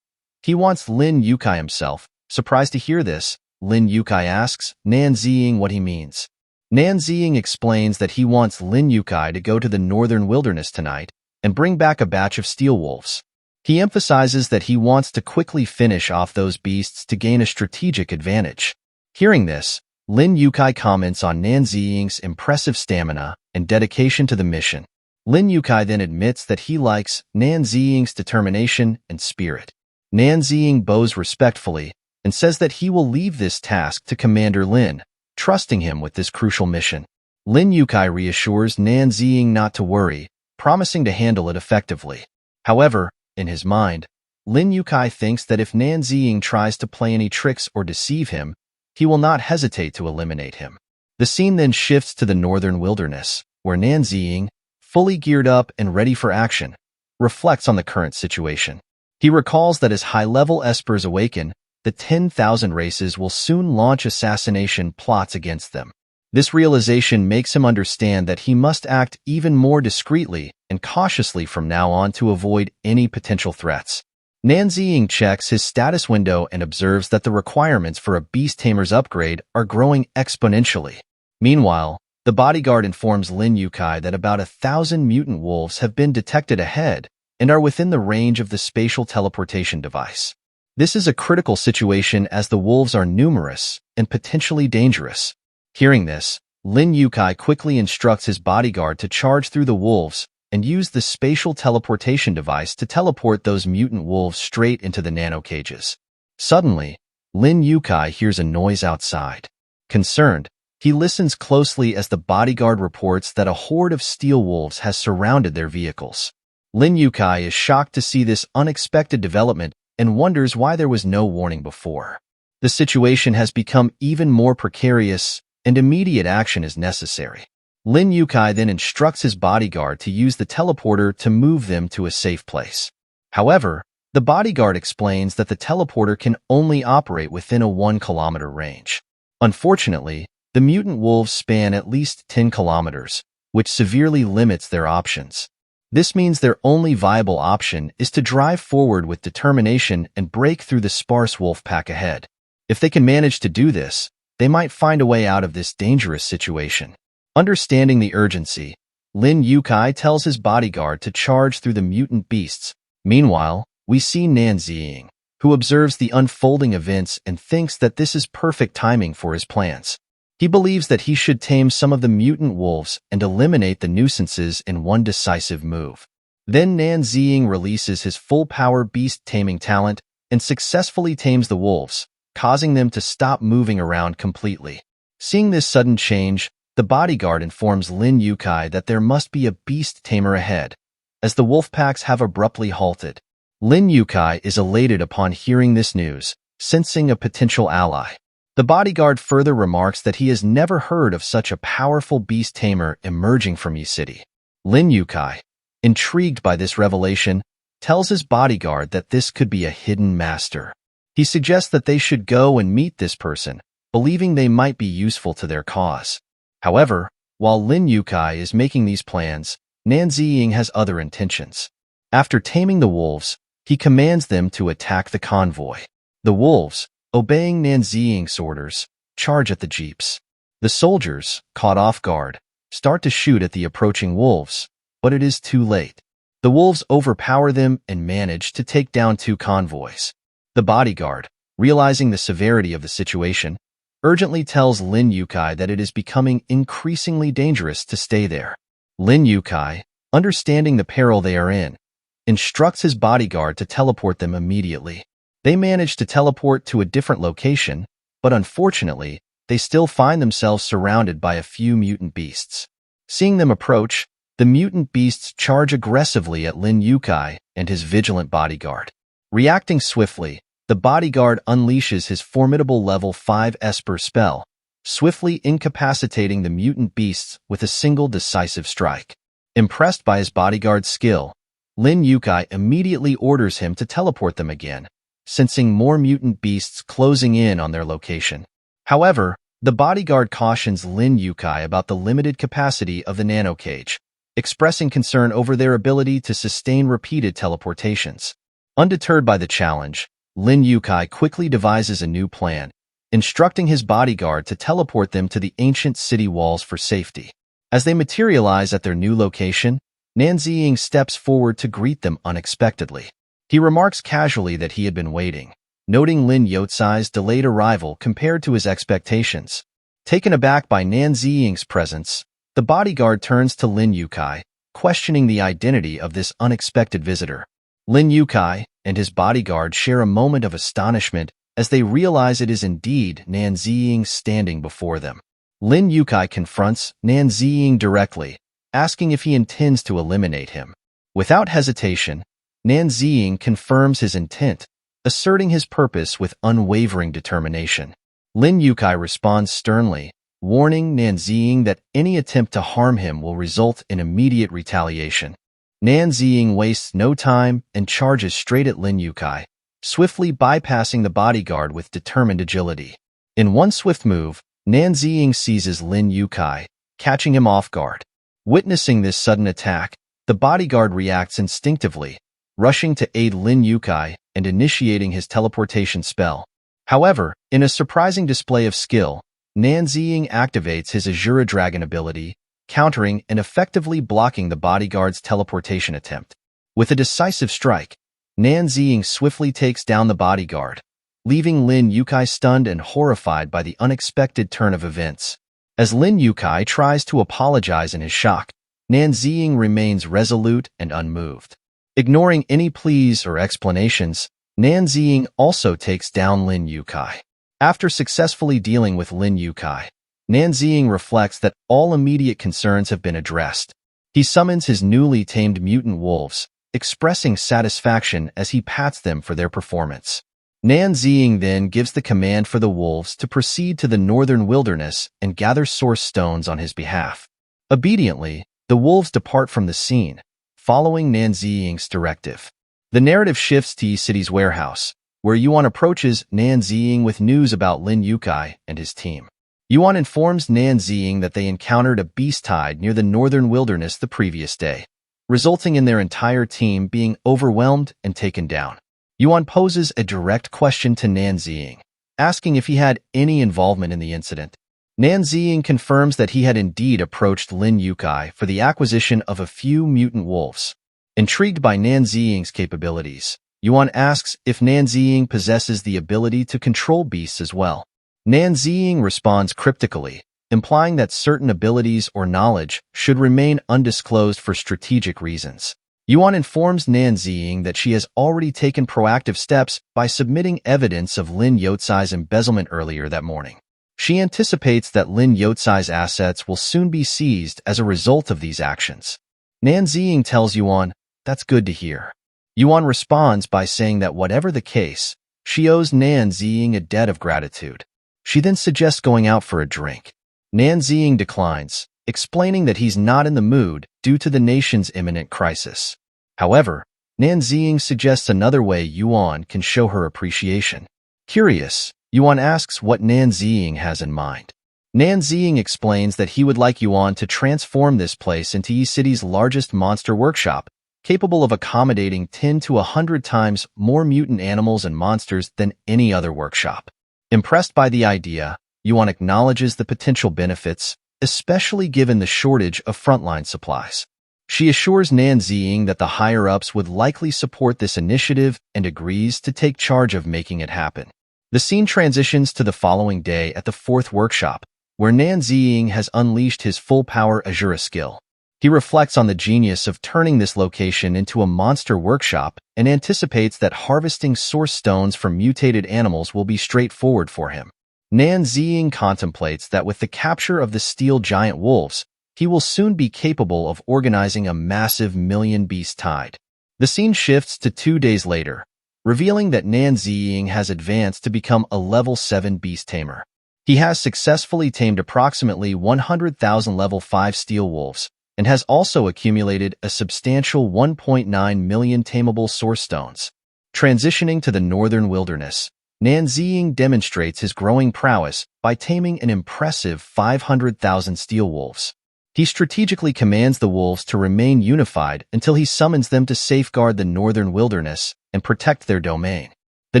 S1: He wants Lin Yukai himself. Surprised to hear this, Lin Yukai asks Nan Ziying what he means. Nan Ziying explains that he wants Lin Yukai to go to the northern wilderness tonight and bring back a batch of steel wolves. He emphasizes that he wants to quickly finish off those beasts to gain a strategic advantage. Hearing this, Lin Yukai comments on Nan Ziying's impressive stamina and dedication to the mission. Lin Yukai then admits that he likes Nan Ziying's determination and spirit. Nan Ziying bows respectfully and says that he will leave this task to Commander Lin, trusting him with this crucial mission. Lin Yukai reassures Nan Ziying not to worry, promising to handle it effectively. However, in his mind, Lin Yukai thinks that if Nan Ziying tries to play any tricks or deceive him, he will not hesitate to eliminate him. The scene then shifts to the northern wilderness, where Nan Ziying, fully geared up and ready for action, reflects on the current situation. He recalls that as high-level espers awaken, the 10,000 races will soon launch assassination plots against them. This realization makes him understand that he must act even more discreetly and cautiously from now on to avoid any potential threats. Nan Ziying checks his status window and observes that the requirements for a beast tamer's upgrade are growing exponentially. Meanwhile, the bodyguard informs Lin Yukai that about 1,000 mutant wolves have been detected ahead and are within the range of the spatial teleportation device. This is a critical situation as the wolves are numerous and potentially dangerous. Hearing this, Lin Yukai quickly instructs his bodyguard to charge through the wolves and use the spatial teleportation device to teleport those mutant wolves straight into the nano cages. Suddenly, Lin Yukai hears a noise outside. Concerned, he listens closely as the bodyguard reports that a horde of steel wolves has surrounded their vehicles. Lin Yukai is shocked to see this unexpected development and wonders why there was no warning before. The situation has become even more precarious, and immediate action is necessary. Lin Yukai then instructs his bodyguard to use the teleporter to move them to a safe place. However, the bodyguard explains that the teleporter can only operate within a 1-kilometer range. Unfortunately, the mutant wolves span at least 10 kilometers, which severely limits their options. This means their only viable option is to drive forward with determination and break through the sparse wolf pack ahead. If they can manage to do this, they might find a way out of this dangerous situation. Understanding the urgency, Lin Yukai tells his bodyguard to charge through the mutant beasts. Meanwhile, we see Nan Ziying, who observes the unfolding events and thinks that this is perfect timing for his plans. He believes that he should tame some of the mutant wolves and eliminate the nuisances in one decisive move. Then Nan Ziying releases his full-power beast-taming talent and successfully tames the wolves, causing them to stop moving around completely. Seeing this sudden change, the bodyguard informs Lin Yukai that there must be a beast tamer ahead, as the wolf packs have abruptly halted. Lin Yukai is elated upon hearing this news, sensing a potential ally. The bodyguard further remarks that he has never heard of such a powerful beast tamer emerging from Yi City. Lin Yukai, intrigued by this revelation, tells his bodyguard that this could be a hidden master. He suggests that they should go and meet this person, believing they might be useful to their cause. However, while Lin Yukai is making these plans, Nan Ziying has other intentions. After taming the wolves, he commands them to attack the convoy. The wolves, obeying Nan Ziying's orders, charge at the jeeps. The soldiers, caught off guard, start to shoot at the approaching wolves, but it is too late. The wolves overpower them and manage to take down 2 convoys. The bodyguard, realizing the severity of the situation, urgently tells Lin Yukai that it is becoming increasingly dangerous to stay there. Lin Yukai, understanding the peril they are in, instructs his bodyguard to teleport them immediately. They manage to teleport to a different location, but unfortunately, they still find themselves surrounded by a few mutant beasts. Seeing them approach, the mutant beasts charge aggressively at Lin Yukai and his vigilant bodyguard. Reacting swiftly, the bodyguard unleashes his formidable level 5 Esper spell, swiftly incapacitating the mutant beasts with a single decisive strike. Impressed by his bodyguard's skill, Lin Yukai immediately orders him to teleport them again, sensing more mutant beasts closing in on their location. However, the bodyguard cautions Lin Yukai about the limited capacity of the nanocage, expressing concern over their ability to sustain repeated teleportations. Undeterred by the challenge, Lin Yukai quickly devises a new plan, instructing his bodyguard to teleport them to the ancient city walls for safety. As they materialize at their new location, Nan Ziying steps forward to greet them unexpectedly. He remarks casually that he had been waiting, noting Lin Yotsai's delayed arrival compared to his expectations. Taken aback by Nan Ziying's presence, the bodyguard turns to Lin Yukai, questioning the identity of this unexpected visitor. Lin Yukai and his bodyguard share a moment of astonishment as they realize it is indeed Nan Ziying standing before them. Lin Yukai confronts Nan Ziying directly, asking if he intends to eliminate him. Without hesitation, Nan Ziying confirms his intent, asserting his purpose with unwavering determination. Lin Yukai responds sternly, warning Nan Ziying that any attempt to harm him will result in immediate retaliation. Nan Ziying wastes no time and charges straight at Lin Yukai, swiftly bypassing the bodyguard with determined agility. In one swift move, Nan Ziying seizes Lin Yukai, catching him off guard. Witnessing this sudden attack, the bodyguard reacts instinctively, rushing to aid Lin Yukai and initiating his teleportation spell. However, in a surprising display of skill, Nan Ziying activates his Azura Dragon ability, countering and effectively blocking the bodyguard's teleportation attempt. With a decisive strike, Nan Ziying swiftly takes down the bodyguard, leaving Lin Yukai stunned and horrified by the unexpected turn of events. As Lin Yukai tries to apologize in his shock, Nan Ziying remains resolute and unmoved. Ignoring any pleas or explanations, Nan Ziying also takes down Lin Yukai. After successfully dealing with Lin Yukai, Nan Ziying reflects that all immediate concerns have been addressed. He summons his newly tamed mutant wolves, expressing satisfaction as he pats them for their performance. Nan Ziying then gives the command for the wolves to proceed to the northern wilderness and gather source stones on his behalf. Obediently, the wolves depart from the scene, following Nan Ziying's directive. The narrative shifts to Yi City's warehouse, where Yuan approaches Nan Ziying with news about Lin Yukai and his team. Yuan informs Nan Ziying that they encountered a beast tide near the northern wilderness the previous day, resulting in their entire team being overwhelmed and taken down. Yuan poses a direct question to Nan Ziying, asking if he had any involvement in the incident. Nan Ziying confirms that he had indeed approached Lin Yukai for the acquisition of a few mutant wolves. Intrigued by Nan Ziying's capabilities, Yuan asks if Nan Ziying possesses the ability to control beasts as well. Nan Ziying responds cryptically, implying that certain abilities or knowledge should remain undisclosed for strategic reasons. Yuan informs Nan Ziying that she has already taken proactive steps by submitting evidence of Lin Yotsai's embezzlement earlier that morning. She anticipates that Lin Yotsai's assets will soon be seized as a result of these actions. Nan Ziying tells Yuan, "That's good to hear." Yuan responds by saying that whatever the case, she owes Nan Ziying a debt of gratitude. She then suggests going out for a drink. Nan Ziying declines, explaining that he's not in the mood due to the nation's imminent crisis. However, Nan Ziying suggests another way Yuan can show her appreciation. Curious, Yuan asks what Nan Ziying has in mind. Nan Ziying explains that he would like Yuan to transform this place into Yi City's largest monster workshop, capable of accommodating 10 to 100 times more mutant animals and monsters than any other workshop. Impressed by the idea, Yuan acknowledges the potential benefits, especially given the shortage of frontline supplies. She assures Nan Ziying that the higher-ups would likely support this initiative and agrees to take charge of making it happen. The scene transitions to the following day at the fourth workshop, where Nan Ziying has unleashed his full-power Azura skill. He reflects on the genius of turning this location into a monster workshop and anticipates that harvesting source stones from mutated animals will be straightforward for him. Nan Ziying contemplates that with the capture of the steel giant wolves, he will soon be capable of organizing a massive million-beast tide. The scene shifts to 2 days later, revealing that Nan Ziying has advanced to become a level 7 beast tamer. He has successfully tamed approximately 100,000 level 5 steel wolves, and has also accumulated a substantial 1.9 million tameable source stones. Transitioning to the northern wilderness, Nan Ziying demonstrates his growing prowess by taming an impressive 500,000 steel wolves. He strategically commands the wolves to remain unified until he summons them to safeguard the northern wilderness and protect their domain. The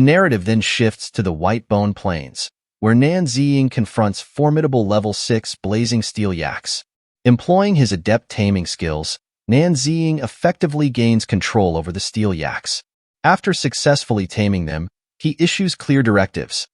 S1: narrative then shifts to the Whitebone Plains, where Nan Ziying confronts formidable level 6 blazing steel yaks. Employing his adept taming skills, Nan Ziying effectively gains control over the steel yaks. After successfully taming them, he issues clear directives.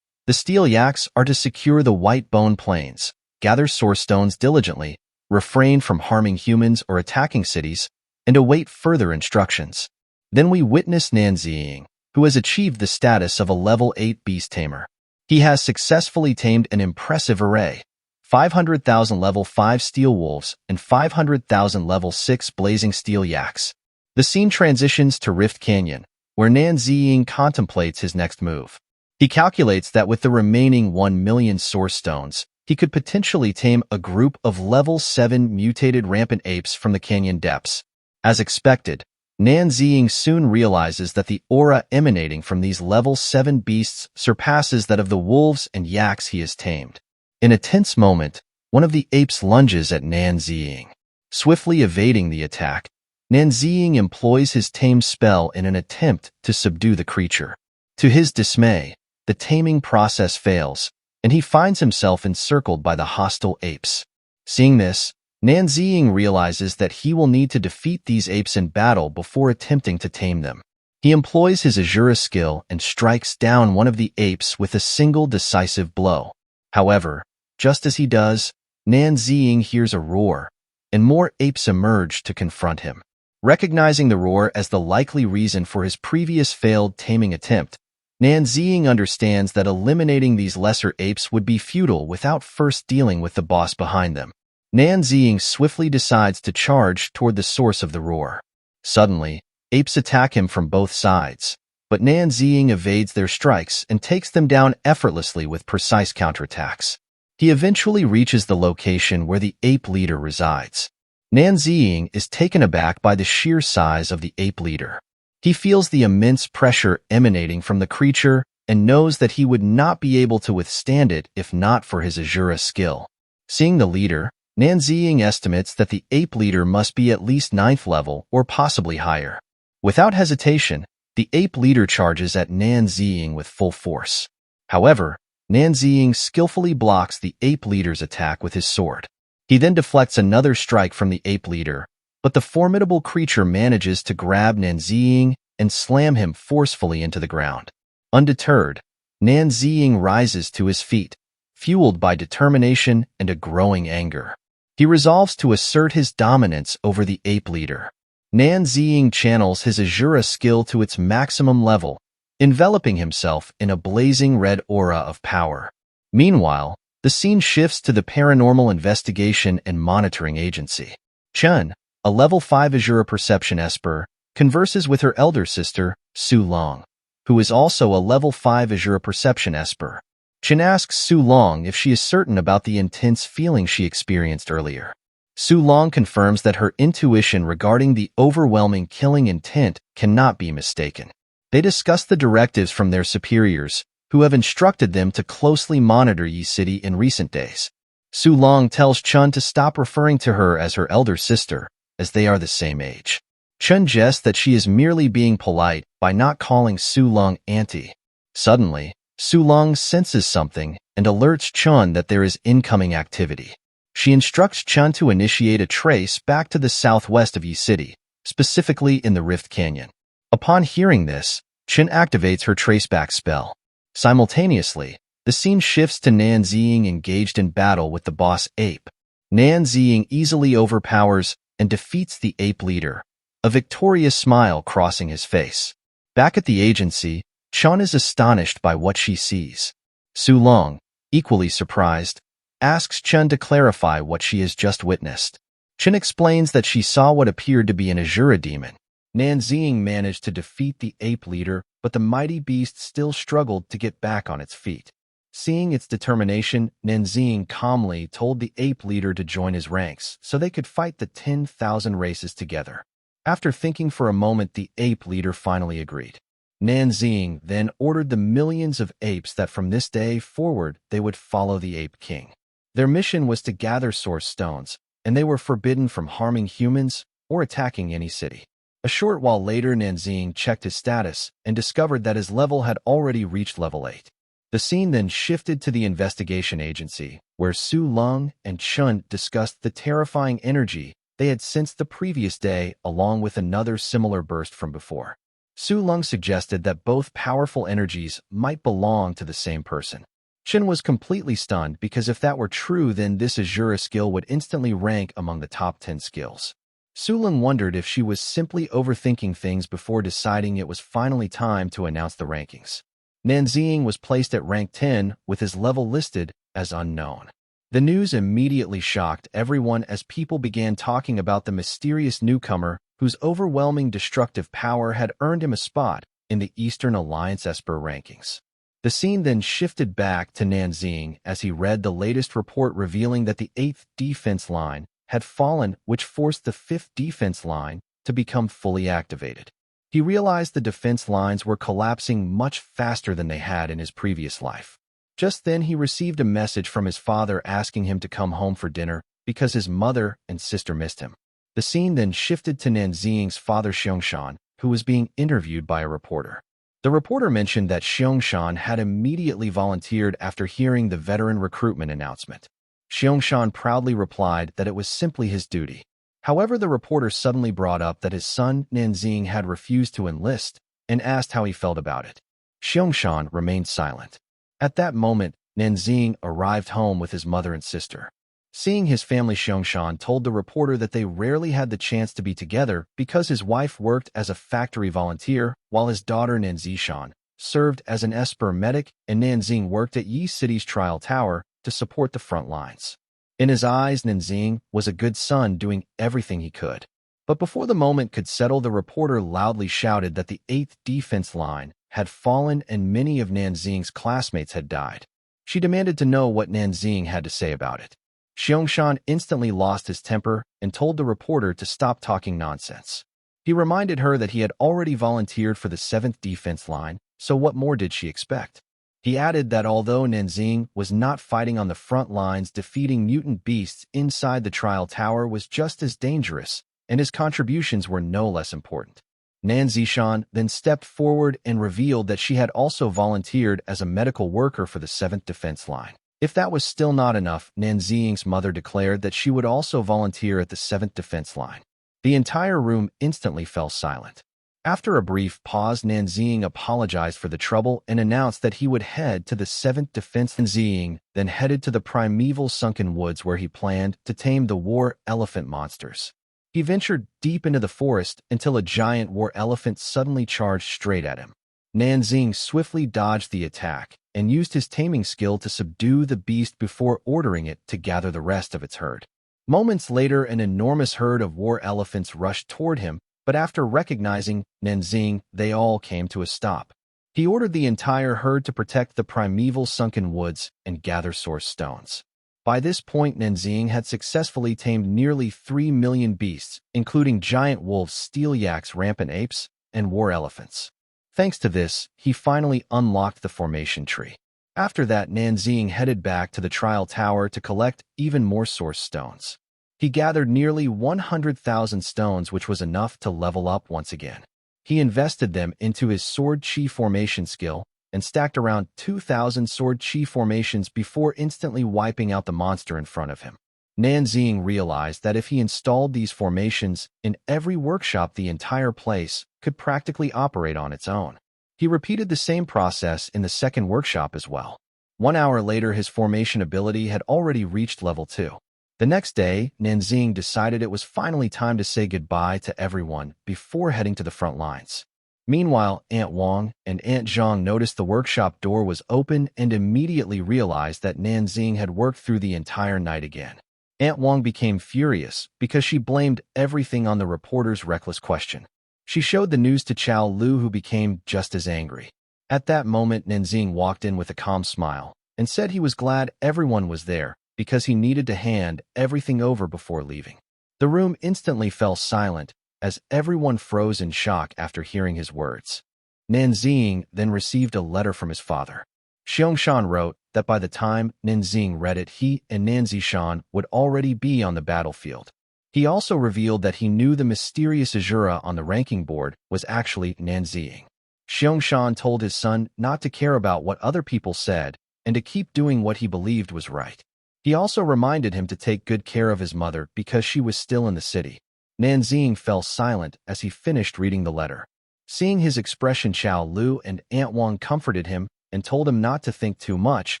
S1: The steel yaks are to secure the Whitebone Plains, gather source stones diligently, refrain from harming humans or attacking cities, and await further instructions. Then we witness Nan Ziying, who has achieved the status of a level 8 beast tamer. He has successfully tamed an impressive array, 500,000 level 5 steel wolves and 500,000 level 6 blazing steel yaks. The scene transitions to Rift Canyon, where Nan Ziying contemplates his next move. He calculates that with the remaining 1 million source stones, he could potentially tame a group of level 7 mutated rampant apes from the canyon depths. As expected, Nan Ziying soon realizes that the aura emanating from these level 7 beasts surpasses that of the wolves and yaks he has tamed. In a tense moment, one of the apes lunges at Nan Ziying. Swiftly evading the attack, Nan Ziying employs his tame spell in an attempt to subdue the creature. To his dismay, the taming process fails, and he finds himself encircled by the hostile apes. Seeing this, Nan Ziying realizes that he will need to defeat these apes in battle before attempting to tame them. He employs his Azura skill and strikes down one of the apes with a single decisive blow. However, just as he does, Nan Ziying hears a roar, and more apes emerge to confront him. Recognizing the roar as the likely reason for his previous failed taming attempt, Nan Ziying understands that eliminating these lesser apes would be futile without first dealing with the boss behind them. Nan Ziying swiftly decides to charge toward the source of the roar. Suddenly, apes attack him from both sides, but Nan Ziying evades their strikes and takes them down effortlessly with precise counterattacks. He eventually reaches the location where the ape leader resides. Nan Ziying is taken aback by the sheer size of the ape leader. He feels the immense pressure emanating from the creature and knows that he would not be able to withstand it if not for his Azura skill. Seeing the leader, Nan Ziying estimates that the ape leader must be at least 9th level or possibly higher. Without hesitation, the ape leader charges at Nan Ziying with full force. However, Nan Ziying skillfully blocks the ape leader's attack with his sword. He then deflects another strike from the ape leader, but the formidable creature manages to grab Nan Ziying and slam him forcefully into the ground. Undeterred, Nan Ziying rises to his feet, fueled by determination and a growing anger. He resolves to assert his dominance over the ape leader. Nan Ziying channels his Azura skill to its maximum level, enveloping himself in a blazing red aura of power. Meanwhile, the scene shifts to the Paranormal Investigation and Monitoring Agency. Chun, a level 5 Azura Perception Esper, converses with her elder sister, Su Long, who is also a level 5 Azura Perception Esper. Chun asks Su Long if she is certain about the intense feeling she experienced earlier. Su Long confirms that her intuition regarding the overwhelming killing intent cannot be mistaken. They discuss the directives from their superiors, who have instructed them to closely monitor Yi City in recent days. Su Long tells Chun to stop referring to her as her elder sister, as they are the same age. Chun jests that she is merely being polite by not calling Su Long auntie. Suddenly, Su Long senses something and alerts Chun that there is incoming activity. She instructs Chun to initiate a trace back to the southwest of Yi City, specifically in the Rift Canyon. Upon hearing this, Chun activates her traceback spell. Simultaneously, the scene shifts to Nan Ziying engaged in battle with the boss ape. Nan Ziying easily overpowers and defeats the ape leader, a victorious smile crossing his face. Back at the agency, Chun is astonished by what she sees. Su Long, equally surprised, asks Chun to clarify what she has just witnessed. Chun explains that she saw what appeared to be an Azura demon. Nanxing managed to defeat the ape leader, but the mighty beast still struggled to get back on its feet. Seeing its determination, Nanxing calmly told the ape leader to join his ranks so they could fight the 10,000 races together. After thinking for a moment, the ape leader finally agreed. Nanxing then ordered the millions of apes that from this day forward they would follow the Ape King. Their mission was to gather source stones, and they were forbidden from harming humans or attacking any city. A short while later, Nanxing checked his status and discovered that his level had already reached level 8. The scene then shifted to the investigation agency, where Su Long and Chun discussed the terrifying energy they had sensed the previous day, along with another similar burst from before. Su Long suggested that both powerful energies might belong to the same person. Chun was completely stunned because if that were true, then this Azura skill would instantly rank among the top 10 skills. Su Long wondered if she was simply overthinking things before deciding it was finally time to announce the rankings. Nanxing was placed at rank 10 with his level listed as unknown. The news immediately shocked everyone as people began talking about the mysterious newcomer whose overwhelming destructive power had earned him a spot in the Eastern Alliance Esper rankings. The scene then shifted back to Nanxing as he read the latest report revealing that the 8th defense line had fallen, which forced the 5th defense line to become fully activated. He realized the defense lines were collapsing much faster than they had in his previous life. Just then he received a message from his father asking him to come home for dinner because his mother and sister missed him. The scene then shifted to Nanxing's father Xiangshan, who was being interviewed by a reporter. The reporter mentioned that Xiangshan had immediately volunteered after hearing the veteran recruitment announcement. Xiangshan proudly replied that it was simply his duty. However, the reporter suddenly brought up that his son Nanxing had refused to enlist and asked how he felt about it. Xiangshan remained silent. At that moment, Nanxing arrived home with his mother and sister. Seeing his family, Xiangshan told the reporter that they rarely had the chance to be together because his wife worked as a factory volunteer while his daughter Nanxishan served as an Esper medic and Nanxing worked at Yi City's trial tower to support the front lines. In his eyes, Nanxing was a good son doing everything he could. But before the moment could settle, the reporter loudly shouted that the 8th defense line had fallen and many of Nanxing's classmates had died. She demanded to know what Nanxing had to say about it. Xiangshan instantly lost his temper and told the reporter to stop talking nonsense. He reminded her that he had already volunteered for the 7th defense line, so what more did she expect? He added that although Nanxing was not fighting on the front lines, defeating mutant beasts inside the trial tower was just as dangerous, and his contributions were no less important. Nanxishan then stepped forward and revealed that she had also volunteered as a medical worker for the 7th defense line. If that was still not enough, Nanxing's mother declared that she would also volunteer at the 7th defense line. The entire room instantly fell silent. After a brief pause, Nanxing apologized for the trouble and announced that he would head to the 7th defense. Nanxing then headed to the primeval sunken woods where he planned to tame the war elephant monsters. He ventured deep into the forest until a giant war elephant suddenly charged straight at him. Nanxing swiftly dodged the attack and used his taming skill to subdue the beast before ordering it to gather the rest of its herd. Moments later, an enormous herd of war elephants rushed toward him, but after recognizing Nanxing, they all came to a stop. He ordered the entire herd to protect the primeval sunken woods and gather source stones. By this point, Nanxing had successfully tamed nearly 3 million beasts, including giant wolves, steel yaks, rampant apes, and war elephants. Thanks to this, he finally unlocked the formation tree. After that, Nanxing headed back to the trial tower to collect even more source stones. He gathered nearly 100,000 stones, which was enough to level up once again. He invested them into his sword chi formation skill and stacked around 2,000 sword chi formations before instantly wiping out the monster in front of him. Nanxing realized that if he installed these formations in every workshop, the entire place could practically operate on its own. He repeated the same process in the second workshop as well. 1 hour later, his formation ability had already reached level 2. The next day, Nanxing decided it was finally time to say goodbye to everyone before heading to the front lines. Meanwhile, Aunt Wang and Aunt Zhang noticed the workshop door was open and immediately realized that Nanxing had worked through the entire night again. Aunt Wang became furious because she blamed everything on the reporter's reckless question. She showed the news to Chao Lu, who became just as angry. At that moment, Nanxing walked in with a calm smile and said he was glad everyone was there because he needed to hand everything over before leaving. The room instantly fell silent as everyone froze in shock after hearing his words. Nanxing then received a letter from his father. Xiangshan wrote that by the time Nanxing read it, he and Nanzishan would already be on the battlefield. He also revealed that he knew the mysterious Azura on the ranking board was actually Nanxing. Xiangshan told his son not to care about what other people said and to keep doing what he believed was right. He also reminded him to take good care of his mother because she was still in the city. Nanxing fell silent as he finished reading the letter. Seeing his expression, Chao Lu and Aunt Wang comforted him and told him not to think too much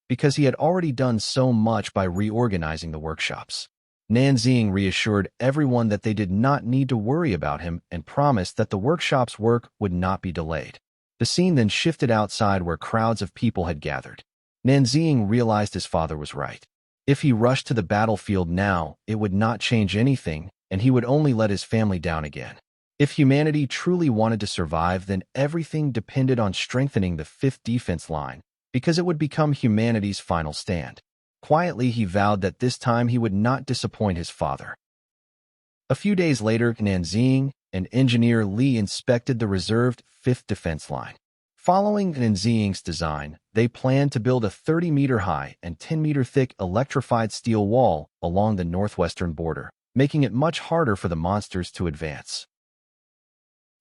S1: because he had already done so much by reorganizing the workshops. Nanxing reassured everyone that they did not need to worry about him and promised that the workshop's work would not be delayed. The scene then shifted outside where crowds of people had gathered. Nanxing realized his father was right. If he rushed to the battlefield now, it would not change anything, and he would only let his family down again. If humanity truly wanted to survive, then everything depended on strengthening the 5th defense line, because it would become humanity's final stand. Quietly, he vowed that this time he would not disappoint his father. A few days later, Nanxing and Engineer Li inspected the reserved 5th defense line. Following Nanxing's design, they planned to build a 30-meter high and 10-meter thick electrified steel wall along the northwestern border, making it much harder for the monsters to advance.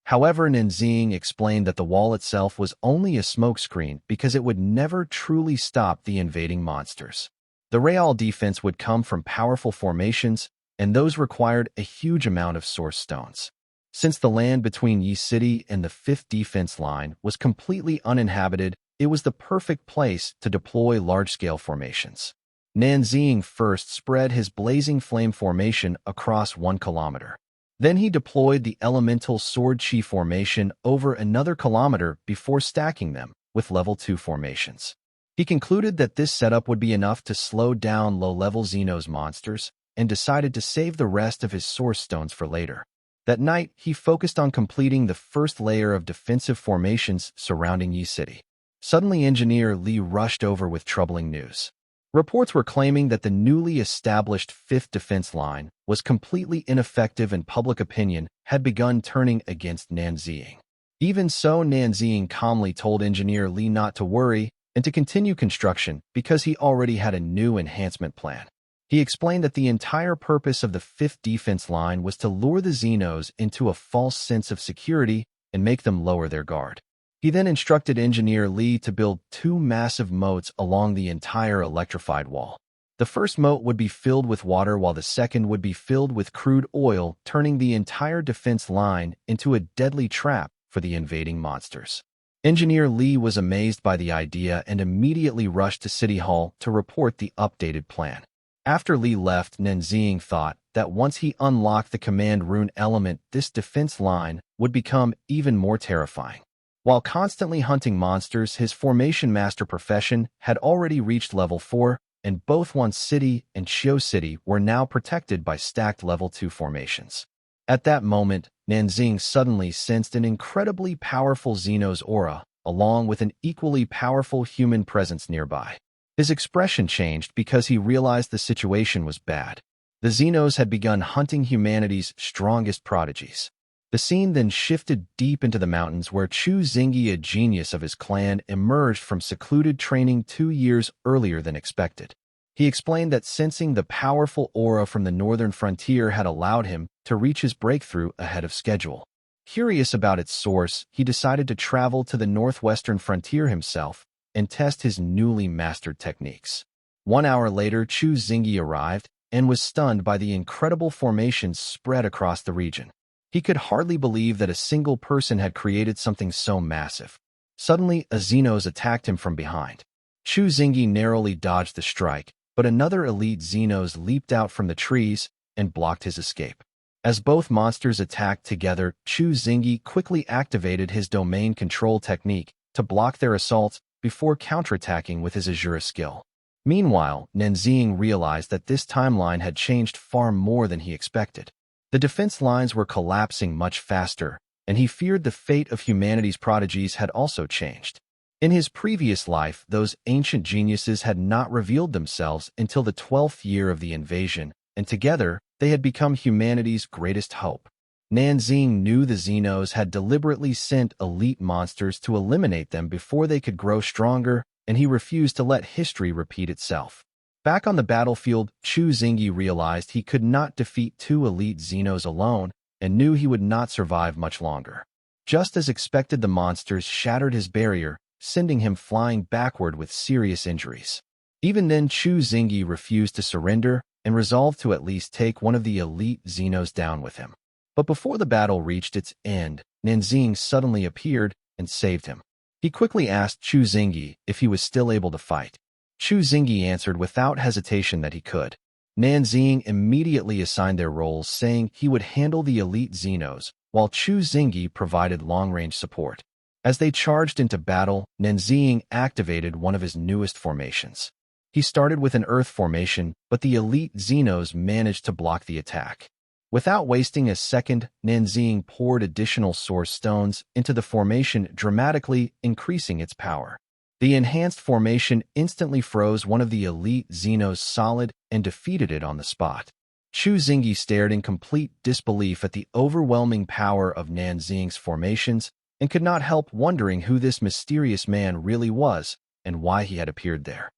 S1: However, Nanxing explained that the wall itself was only a smokescreen because it would never truly stop the invading monsters. The real defense would come from powerful formations, and those required a huge amount of source stones. Since the land between Yi City and the 5th defense line was completely uninhabited, it was the perfect place to deploy large-scale formations. Nanxing first spread his blazing flame formation across 1 kilometer. Then he deployed the elemental sword chi formation over another kilometer before stacking them with level 2 formations. He concluded that this setup would be enough to slow down low-level Xenos monsters and decided to save the rest of his source stones for later. That night, he focused on completing the first layer of defensive formations surrounding Yi City. Suddenly, Engineer Li rushed over with troubling news. Reports were claiming that the newly established 5th defense line was completely ineffective and public opinion had begun turning against Nanxing. Even so, Nanxing calmly told Engineer Li not to worry and to continue construction because he already had a new enhancement plan. He explained that the entire purpose of the 5th defense line was to lure the Xenos into a false sense of security and make them lower their guard. He then instructed Engineer Li to build 2 massive moats along the entire electrified wall. The first moat would be filled with water while the second would be filled with crude oil, turning the entire defense line into a deadly trap for the invading monsters. Engineer Li was amazed by the idea and immediately rushed to City Hall to report the updated plan. After Li left, Nanxing thought that once he unlocked the command rune element, this defense line would become even more terrifying. While constantly hunting monsters, his formation master profession had already reached level 4, and both Wan City and Xiu City were now protected by stacked level 2 formations. At that moment, Nanxing suddenly sensed an incredibly powerful Xenos aura, along with an equally powerful human presence nearby. His expression changed because he realized the situation was bad. The Xenos had begun hunting humanity's strongest prodigies. The scene then shifted deep into the mountains where Chu Xingyi, a genius of his clan, emerged from secluded training 2 years earlier than expected. He explained that sensing the powerful aura from the northern frontier had allowed him to reach his breakthrough ahead of schedule. Curious about its source, he decided to travel to the northwestern frontier himself and test his newly mastered techniques. 1 hour later, Chu Xingyi arrived and was stunned by the incredible formations spread across the region. He could hardly believe that a single person had created something so massive. Suddenly, a Xenos attacked him from behind. Chu Xingyi narrowly dodged the strike, but another elite Xenos leaped out from the trees and blocked his escape. As both monsters attacked together, Chu Xingyi quickly activated his domain control technique to block their assaults before counterattacking with his Azura skill. Meanwhile, Nanxing realized that this timeline had changed far more than he expected. The defense lines were collapsing much faster, and he feared the fate of humanity's prodigies had also changed. In his previous life, those ancient geniuses had not revealed themselves until the 12th year of the invasion, and together they had become humanity's greatest hope. Nanxing knew the Xenos had deliberately sent elite monsters to eliminate them before they could grow stronger, and he refused to let history repeat itself. Back on the battlefield, Chu Xingyi realized he could not defeat two elite Xenos alone and knew he would not survive much longer. Just as expected, the monsters shattered his barrier, sending him flying backward with serious injuries. Even then, Chu Xingyi refused to surrender and resolved to at least take one of the elite Xenos down with him. But before the battle reached its end, Nanxing suddenly appeared and saved him. He quickly asked Chu Xingyi if he was still able to fight. Chu Xingyi answered without hesitation that he could. Nanxing immediately assigned their roles, saying he would handle the elite Xenos, while Chu Xingyi provided long-range support. As they charged into battle, Nanxing activated one of his newest formations. He started with an Earth formation, but the elite Xenos managed to block the attack. Without wasting a second, Nanxing poured additional Source Stones into the formation, dramatically increasing its power. The enhanced formation instantly froze one of the elite Xenos solid and defeated it on the spot. Chu Xingyi stared in complete disbelief at the overwhelming power of Nanxing's formations and could not help wondering who this mysterious man really was and why he had appeared there.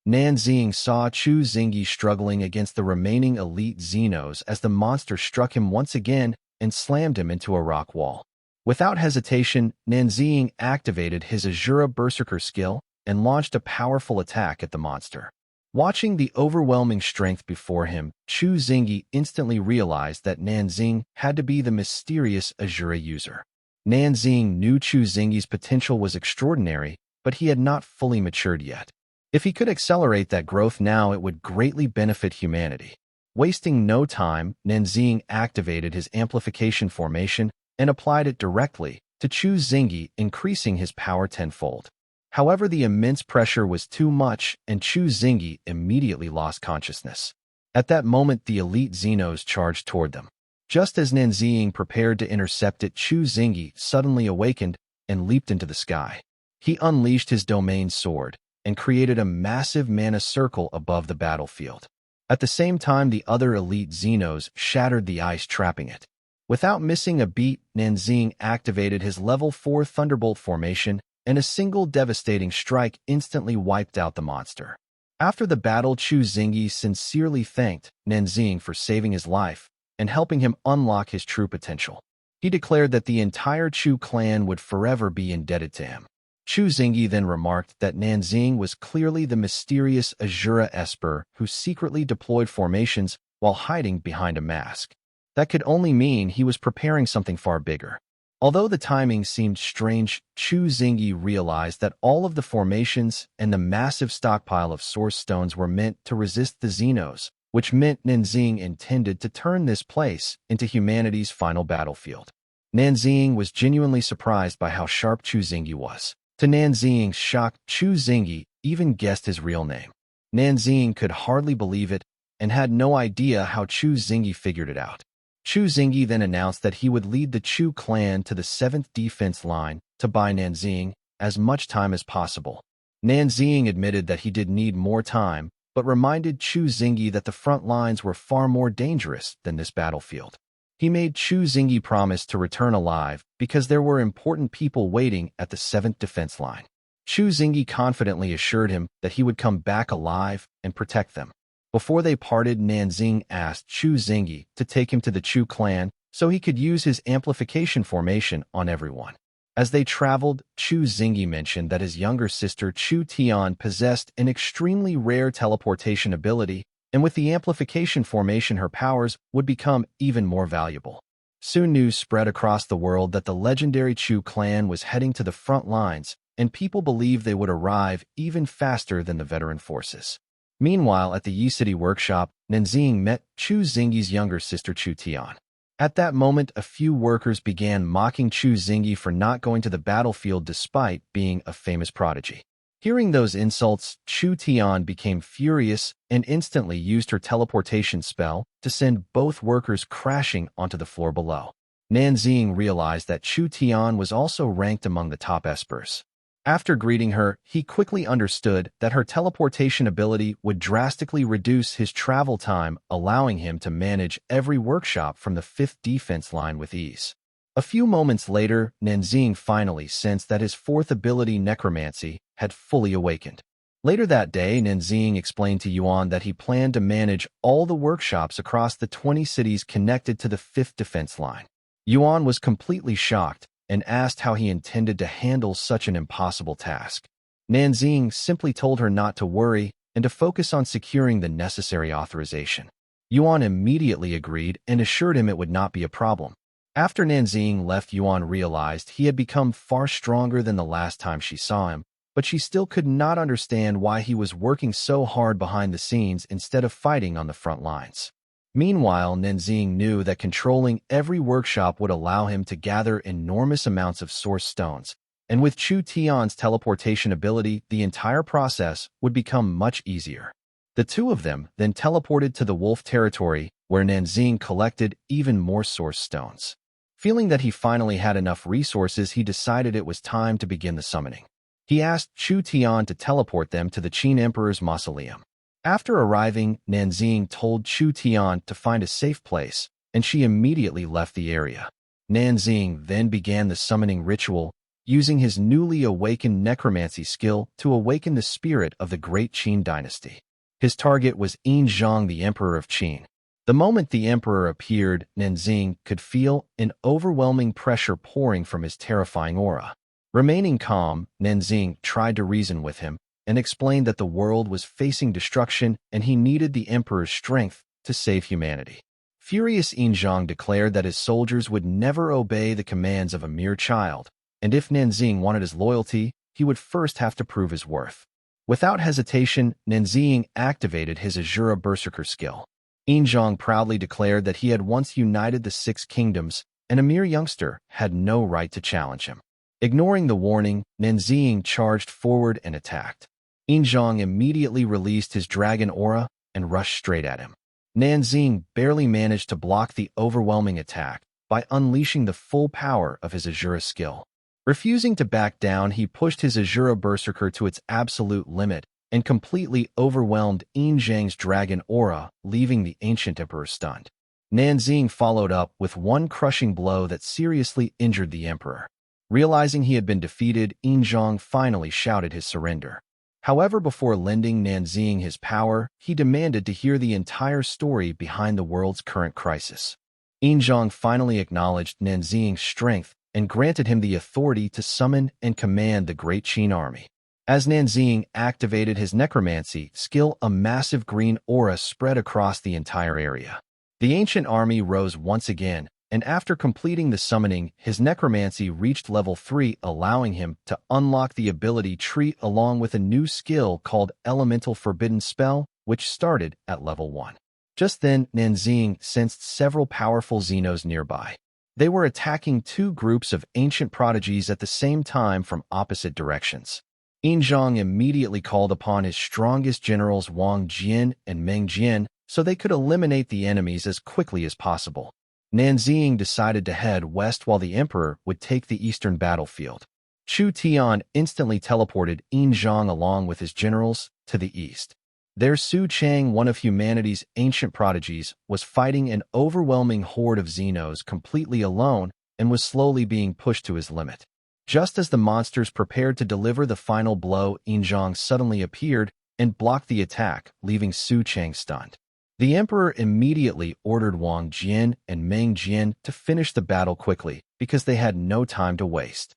S1: Nanxing saw Chu Xingyi struggling against the remaining elite Xenos as the monster struck him once again and slammed him into a rock wall. Without hesitation, Nanxing activated his Azura Berserker skill and launched a powerful attack at the monster. Watching the overwhelming strength before him, Chu Xingyi instantly realized that Nanxing had to be the mysterious Azura user. Nanxing knew Chu Xingyi's potential was extraordinary, but he had not fully matured yet. If he could accelerate that growth now, it would greatly benefit humanity. Wasting no time, Nanxing activated his amplification formation and applied it directly to Chu Xingyi, increasing his power tenfold. However, the immense pressure was too much, and Chu Xingyi immediately lost consciousness. At that moment, the elite Xenos charged toward them. Just as Nanxing prepared to intercept it, Chu Xingyi suddenly awakened and leaped into the sky. He unleashed his domain sword and created a massive mana circle above the battlefield. At the same time, the other elite Xenos shattered the ice, trapping it. Without missing a beat, Nanxing activated his level 4 Thunderbolt formation, and a single devastating strike instantly wiped out the monster. After the battle, Chu Xingyi sincerely thanked Nanxing for saving his life and helping him unlock his true potential. He declared that the entire Chu clan would forever be indebted to him. Chu Xingyi then remarked that Nanxing was clearly the mysterious Azura Esper who secretly deployed formations while hiding behind a mask. That could only mean he was preparing something far bigger. Although the timing seemed strange, Chu Xingyi realized that all of the formations and the massive stockpile of Source Stones were meant to resist the Xenos, which meant Nanxing intended to turn this place into humanity's final battlefield. Nanxing was genuinely surprised by how sharp Chu Xingyi was. To Nanxing's shock, Chu Xingyi even guessed his real name. Nanxing could hardly believe it and had no idea how Chu Xingyi figured it out. Chu Xingyi then announced that he would lead the Chu clan to the 7th defense line to buy Nanxing as much time as possible. Nanxing admitted that he did need more time, but reminded Chu Xingyi that the front lines were far more dangerous than this battlefield. He made Chu Xingyi promise to return alive because there were important people waiting at the 7th defense line. Chu Xingyi confidently assured him that he would come back alive and protect them. Before they parted, Nanxing asked Chu Xingyi to take him to the Chu clan so he could use his amplification formation on everyone. As they traveled, Chu Xingyi mentioned that his younger sister Chu Tian possessed an extremely rare teleportation ability, and with the amplification formation her powers would become even more valuable. Soon news spread across the world that the legendary Chu clan was heading to the front lines, and people believed they would arrive even faster than the veteran forces. Meanwhile, at the Yi City workshop, Nanxing met Chu Xingyi's younger sister Chu Tian. At that moment, a few workers began mocking Chu Xingyi for not going to the battlefield despite being a famous prodigy. Hearing those insults, Chu Tian became furious and instantly used her teleportation spell to send both workers crashing onto the floor below. Nanxing realized that Chu Tian was also ranked among the top espers. After greeting her, he quickly understood that her teleportation ability would drastically reduce his travel time, allowing him to manage every workshop from the 5th defense line with ease. A few moments later, Nanxing finally sensed that his 4th ability, necromancy, had fully awakened. Later that day, Nanxing explained to Yuan that he planned to manage all the workshops across the 20 cities connected to the 5th defense line. Yuan was completely shocked and asked how he intended to handle such an impossible task. Nanxing simply told her not to worry and to focus on securing the necessary authorization. Yuan immediately agreed and assured him it would not be a problem. After Nanxing left, Yuan realized he had become far stronger than the last time she saw him, but she still could not understand why he was working so hard behind the scenes instead of fighting on the front lines. Meanwhile, Nanxing knew that controlling every workshop would allow him to gather enormous amounts of source stones, and with Chu Tian's teleportation ability, the entire process would become much easier. The two of them then teleported to the wolf territory, where Nanxing collected even more source stones. Feeling that he finally had enough resources, he decided it was time to begin the summoning. He asked Chu Tian to teleport them to the Qin Emperor's mausoleum. After arriving, Nanxing told Chu Tian to find a safe place, and she immediately left the area. Nanxing then began the summoning ritual, using his newly awakened necromancy skill to awaken the spirit of the great Qin dynasty. His target was Yin Zhang, the Emperor of Qin. The moment the Emperor appeared, Nanxing could feel an overwhelming pressure pouring from his terrifying aura. Remaining calm, Nanxing tried to reason with him, and explained that the world was facing destruction and he needed the Emperor's strength to save humanity. Furious Yin Zhang declared that his soldiers would never obey the commands of a mere child, and if Nanxing wanted his loyalty, he would first have to prove his worth. Without hesitation, Nanxing activated his Azura Berserker skill. Yin Zhang proudly declared that he had once united the 6 kingdoms, and a mere youngster had no right to challenge him. Ignoring the warning, Nanxing charged forward and attacked. Yin Zhang immediately released his dragon aura and rushed straight at him. Nanxing barely managed to block the overwhelming attack by unleashing the full power of his Azura skill. Refusing to back down, he pushed his Azura Berserker to its absolute limit and completely overwhelmed Yin Zhang's dragon aura, leaving the ancient emperor stunned. Nanxing followed up with one crushing blow that seriously injured the emperor. Realizing he had been defeated, Yin Zhang finally shouted his surrender. However, before lending Nanxing his power, he demanded to hear the entire story behind the world's current crisis. Yin Zhang finally acknowledged Nanxing's strength and granted him the authority to summon and command the great Qin army. As Nanxing activated his necromancy skill, a massive green aura spread across the entire area. The ancient army rose once again, and after completing the summoning, his necromancy reached level 3, allowing him to unlock the ability tree along with a new skill called Elemental Forbidden Spell, which started at level 1. Just then, Nanxing sensed several powerful Xenos nearby. They were attacking 2 groups of ancient prodigies at the same time from opposite directions. Yin Zhang immediately called upon his strongest generals Wang Jian and Meng Jian so they could eliminate the enemies as quickly as possible. Nanxing decided to head west while the emperor would take the eastern battlefield. Chu Tian instantly teleported Yin Zhang along with his generals to the east. There, Su Chang, one of humanity's ancient prodigies, was fighting an overwhelming horde of Xenos completely alone and was slowly being pushed to his limit. Just as the monsters prepared to deliver the final blow, Yin Zhang suddenly appeared and blocked the attack, leaving Su Chang stunned. The emperor immediately ordered Wang Jian and Meng Jian to finish the battle quickly because they had no time to waste.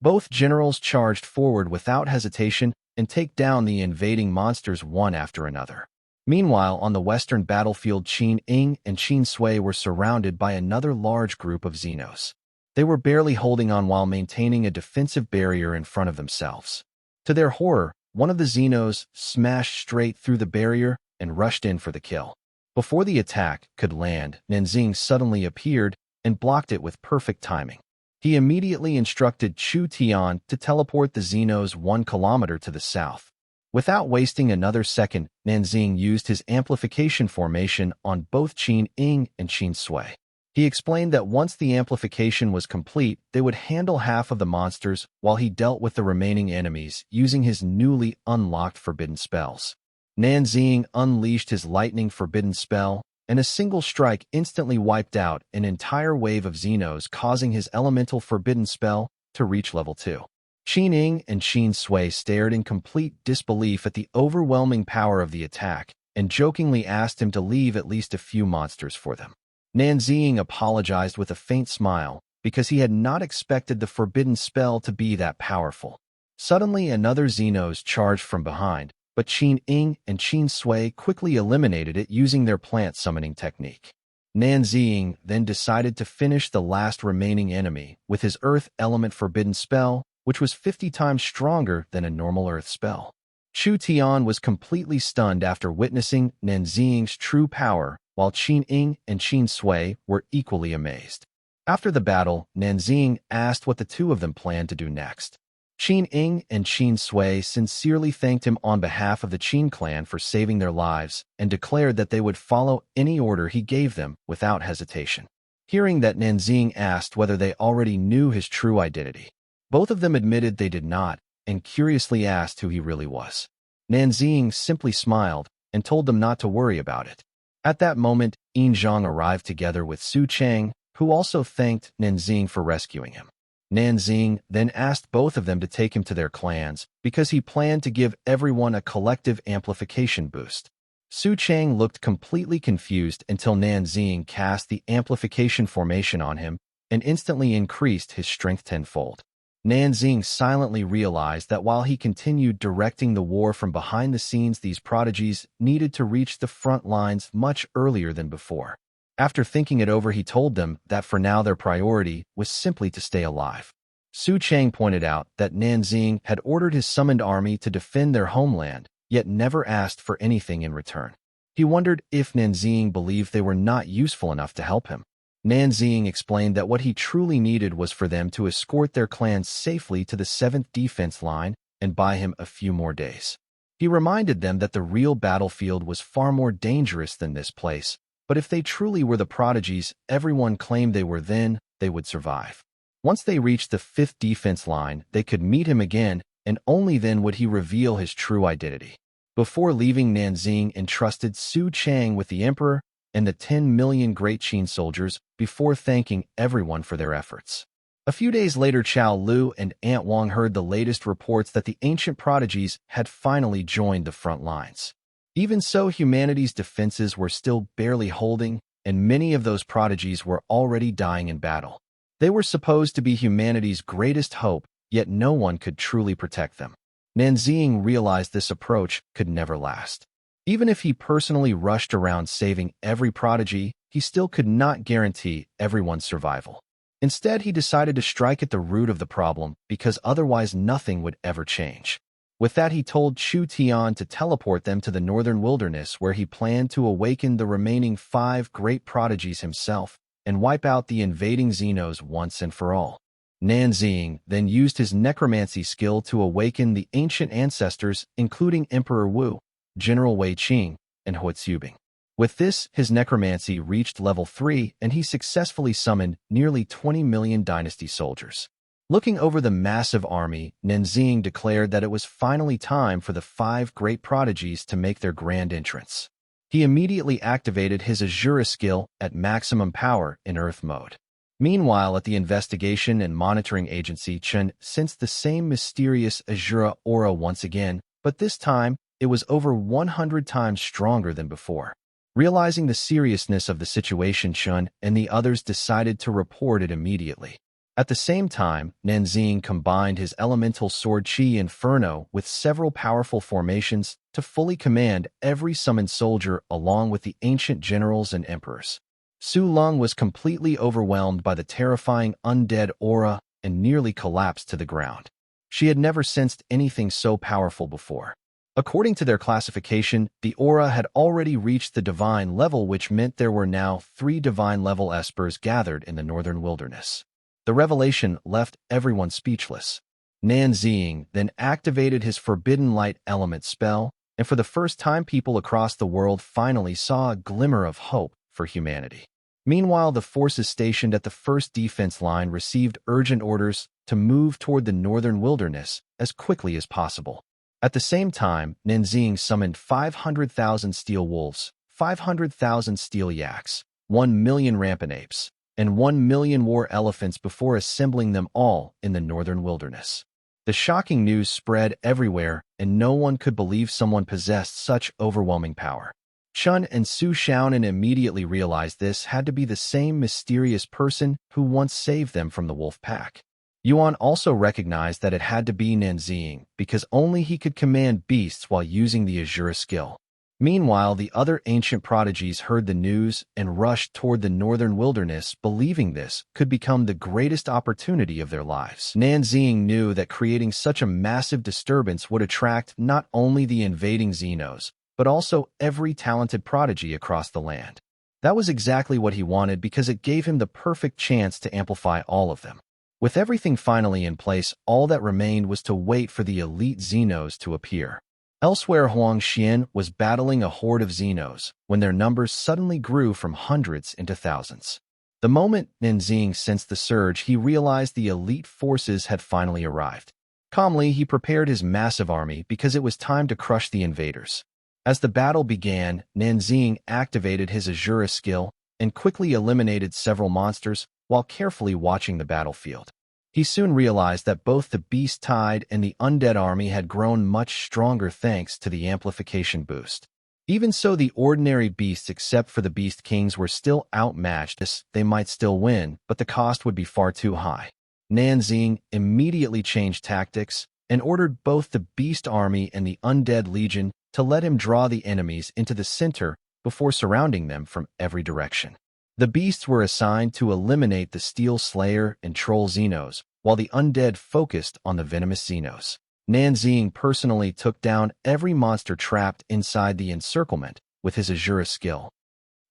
S1: Both generals charged forward without hesitation and take down the invading monsters one after another. Meanwhile, on the western battlefield, Qin Ying and Qin Sui were surrounded by another large group of Xenos. They were barely holding on while maintaining a defensive barrier in front of themselves. To their horror, one of the Xenos smashed straight through the barrier and rushed in for the kill. Before the attack could land, Nanxing suddenly appeared and blocked it with perfect timing. He immediately instructed Chu Tian to teleport the Xenos 1 kilometer to the south. Without wasting another second, Nanxing used his amplification formation on both Qin Ying and Qin Sui. He explained that once the amplification was complete, they would handle half of the monsters while he dealt with the remaining enemies using his newly unlocked forbidden spells. Nanxing unleashed his lightning forbidden spell, and a single strike instantly wiped out an entire wave of Xenos, causing his elemental forbidden spell to reach level 2. Qin Ying and Qin Sui stared in complete disbelief at the overwhelming power of the attack and jokingly asked him to leave at least a few monsters for them. Nanxing apologized with a faint smile because he had not expected the forbidden spell to be that powerful. Suddenly, another Xenos charged from behind, but Qin Ying and Qin Sui quickly eliminated it using their plant summoning technique. Nanxing then decided to finish the last remaining enemy with his Earth Element Forbidden Spell, which was 50 times stronger than a normal Earth spell. Chu Tian was completely stunned after witnessing Nanxing's true power, while Qin Ying and Qin Sui were equally amazed. After the battle, Nanxing asked what the two of them planned to do next. Qin Ying and Qin Sui sincerely thanked him on behalf of the Qin clan for saving their lives and declared that they would follow any order he gave them without hesitation. Hearing that, Nanxing asked whether they already knew his true identity. Both of them admitted they did not and curiously asked who he really was. Nanxing simply smiled and told them not to worry about it. At that moment, Yin Zhang arrived together with Su Chang, who also thanked Nanxing for rescuing him. Nanxing then asked both of them to take him to their clans because he planned to give everyone a collective amplification boost. Su Chang looked completely confused until Nanxing cast the amplification formation on him and instantly increased his strength tenfold. Nanxing silently realized that while he continued directing the war from behind the scenes, these prodigies needed to reach the front lines much earlier than before. After thinking it over, he told them that for now their priority was simply to stay alive. Su Chang pointed out that Nanxing had ordered his summoned army to defend their homeland, yet never asked for anything in return. He wondered if Nanxing believed they were not useful enough to help him. Nanxing explained that what he truly needed was for them to escort their clans safely to the 7th defense line and buy him a few more days. He reminded them that the real battlefield was far more dangerous than this place, but if they truly were the prodigies everyone claimed they were, then they would survive. Once they reached the 5th defense line, they could meet him again, and only then would he reveal his true identity. Before leaving, Nanxing entrusted Su Chang with the Emperor and the 10 million Great Qin soldiers before thanking everyone for their efforts. A few days later, Chao Lu and Aunt Wang heard the latest reports that the ancient prodigies had finally joined the front lines. Even so, humanity's defenses were still barely holding, and many of those prodigies were already dying in battle. They were supposed to be humanity's greatest hope, yet no one could truly protect them. Nanxing realized this approach could never last. Even if he personally rushed around saving every prodigy, he still could not guarantee everyone's survival. Instead, he decided to strike at the root of the problem because otherwise nothing would ever change. With that, he told Chu Tian to teleport them to the northern wilderness, where he planned to awaken the remaining 5 great prodigies himself and wipe out the invading Xenos once and for all. Nanxing then used his necromancy skill to awaken the ancient ancestors, including Emperor Wu, General Wei Qing, and Hua Tsubing. With this, his necromancy reached level 3, and he successfully summoned nearly 20 million dynasty soldiers. Looking over the massive army, Nanxing declared that it was finally time for the 5 great prodigies to make their grand entrance. He immediately activated his Azura skill at maximum power in Earth mode. Meanwhile, at the investigation and monitoring agency, Chen sensed the same mysterious Azura aura once again, but this time it was over 100 times stronger than before. Realizing the seriousness of the situation, Chen and the others decided to report it immediately. At the same time, Nanxing combined his elemental sword Qi Inferno with several powerful formations to fully command every summoned soldier along with the ancient generals and emperors. Su Lung was completely overwhelmed by the terrifying undead aura and nearly collapsed to the ground. She had never sensed anything so powerful before. According to their classification, the aura had already reached the divine level, which meant there were now 3 divine-level espers gathered in the northern wilderness. The revelation left everyone speechless. Nanzing then activated his forbidden light element spell, and for the first time people across the world finally saw a glimmer of hope for humanity. Meanwhile, the forces stationed at the first defense line received urgent orders to move toward the northern wilderness as quickly as possible. At the same time, Nanzing summoned 500,000 steel wolves, 500,000 steel yaks, 1 million rampant apes, and 1 million war elephants before assembling them all in the northern wilderness. The shocking news spread everywhere, and no one could believe someone possessed such overwhelming power. Chun and Su Xiaonan immediately realized this had to be the same mysterious person who once saved them from the wolf pack. Yuan also recognized that it had to be Nanzing because only he could command beasts while using the Azura skill. Meanwhile, the other ancient prodigies heard the news and rushed toward the northern wilderness, believing this could become the greatest opportunity of their lives. Nanzing knew that creating such a massive disturbance would attract not only the invading Xenos, but also every talented prodigy across the land. That was exactly what he wanted because it gave him the perfect chance to amplify all of them. With everything finally in place, all that remained was to wait for the elite Xenos to appear. Elsewhere, Huang Xian was battling a horde of Xenos when their numbers suddenly grew from hundreds into thousands. The moment Nanzing sensed the surge, he realized the elite forces had finally arrived. Calmly, he prepared his massive army because it was time to crush the invaders. As the battle began, Nanzing activated his Azura skill and quickly eliminated several monsters while carefully watching the battlefield. He soon realized that both the Beast Tide and the Undead Army had grown much stronger thanks to the amplification boost. Even so, the ordinary beasts except for the Beast Kings were still outmatched. They might still win, but the cost would be far too high. Nanzing immediately changed tactics and ordered both the Beast Army and the Undead Legion to let him draw the enemies into the center before surrounding them from every direction. The beasts were assigned to eliminate the Steel Slayer and Troll Xenos, while the undead focused on the venomous Xenos. Nanzing personally took down every monster trapped inside the encirclement with his Azura skill.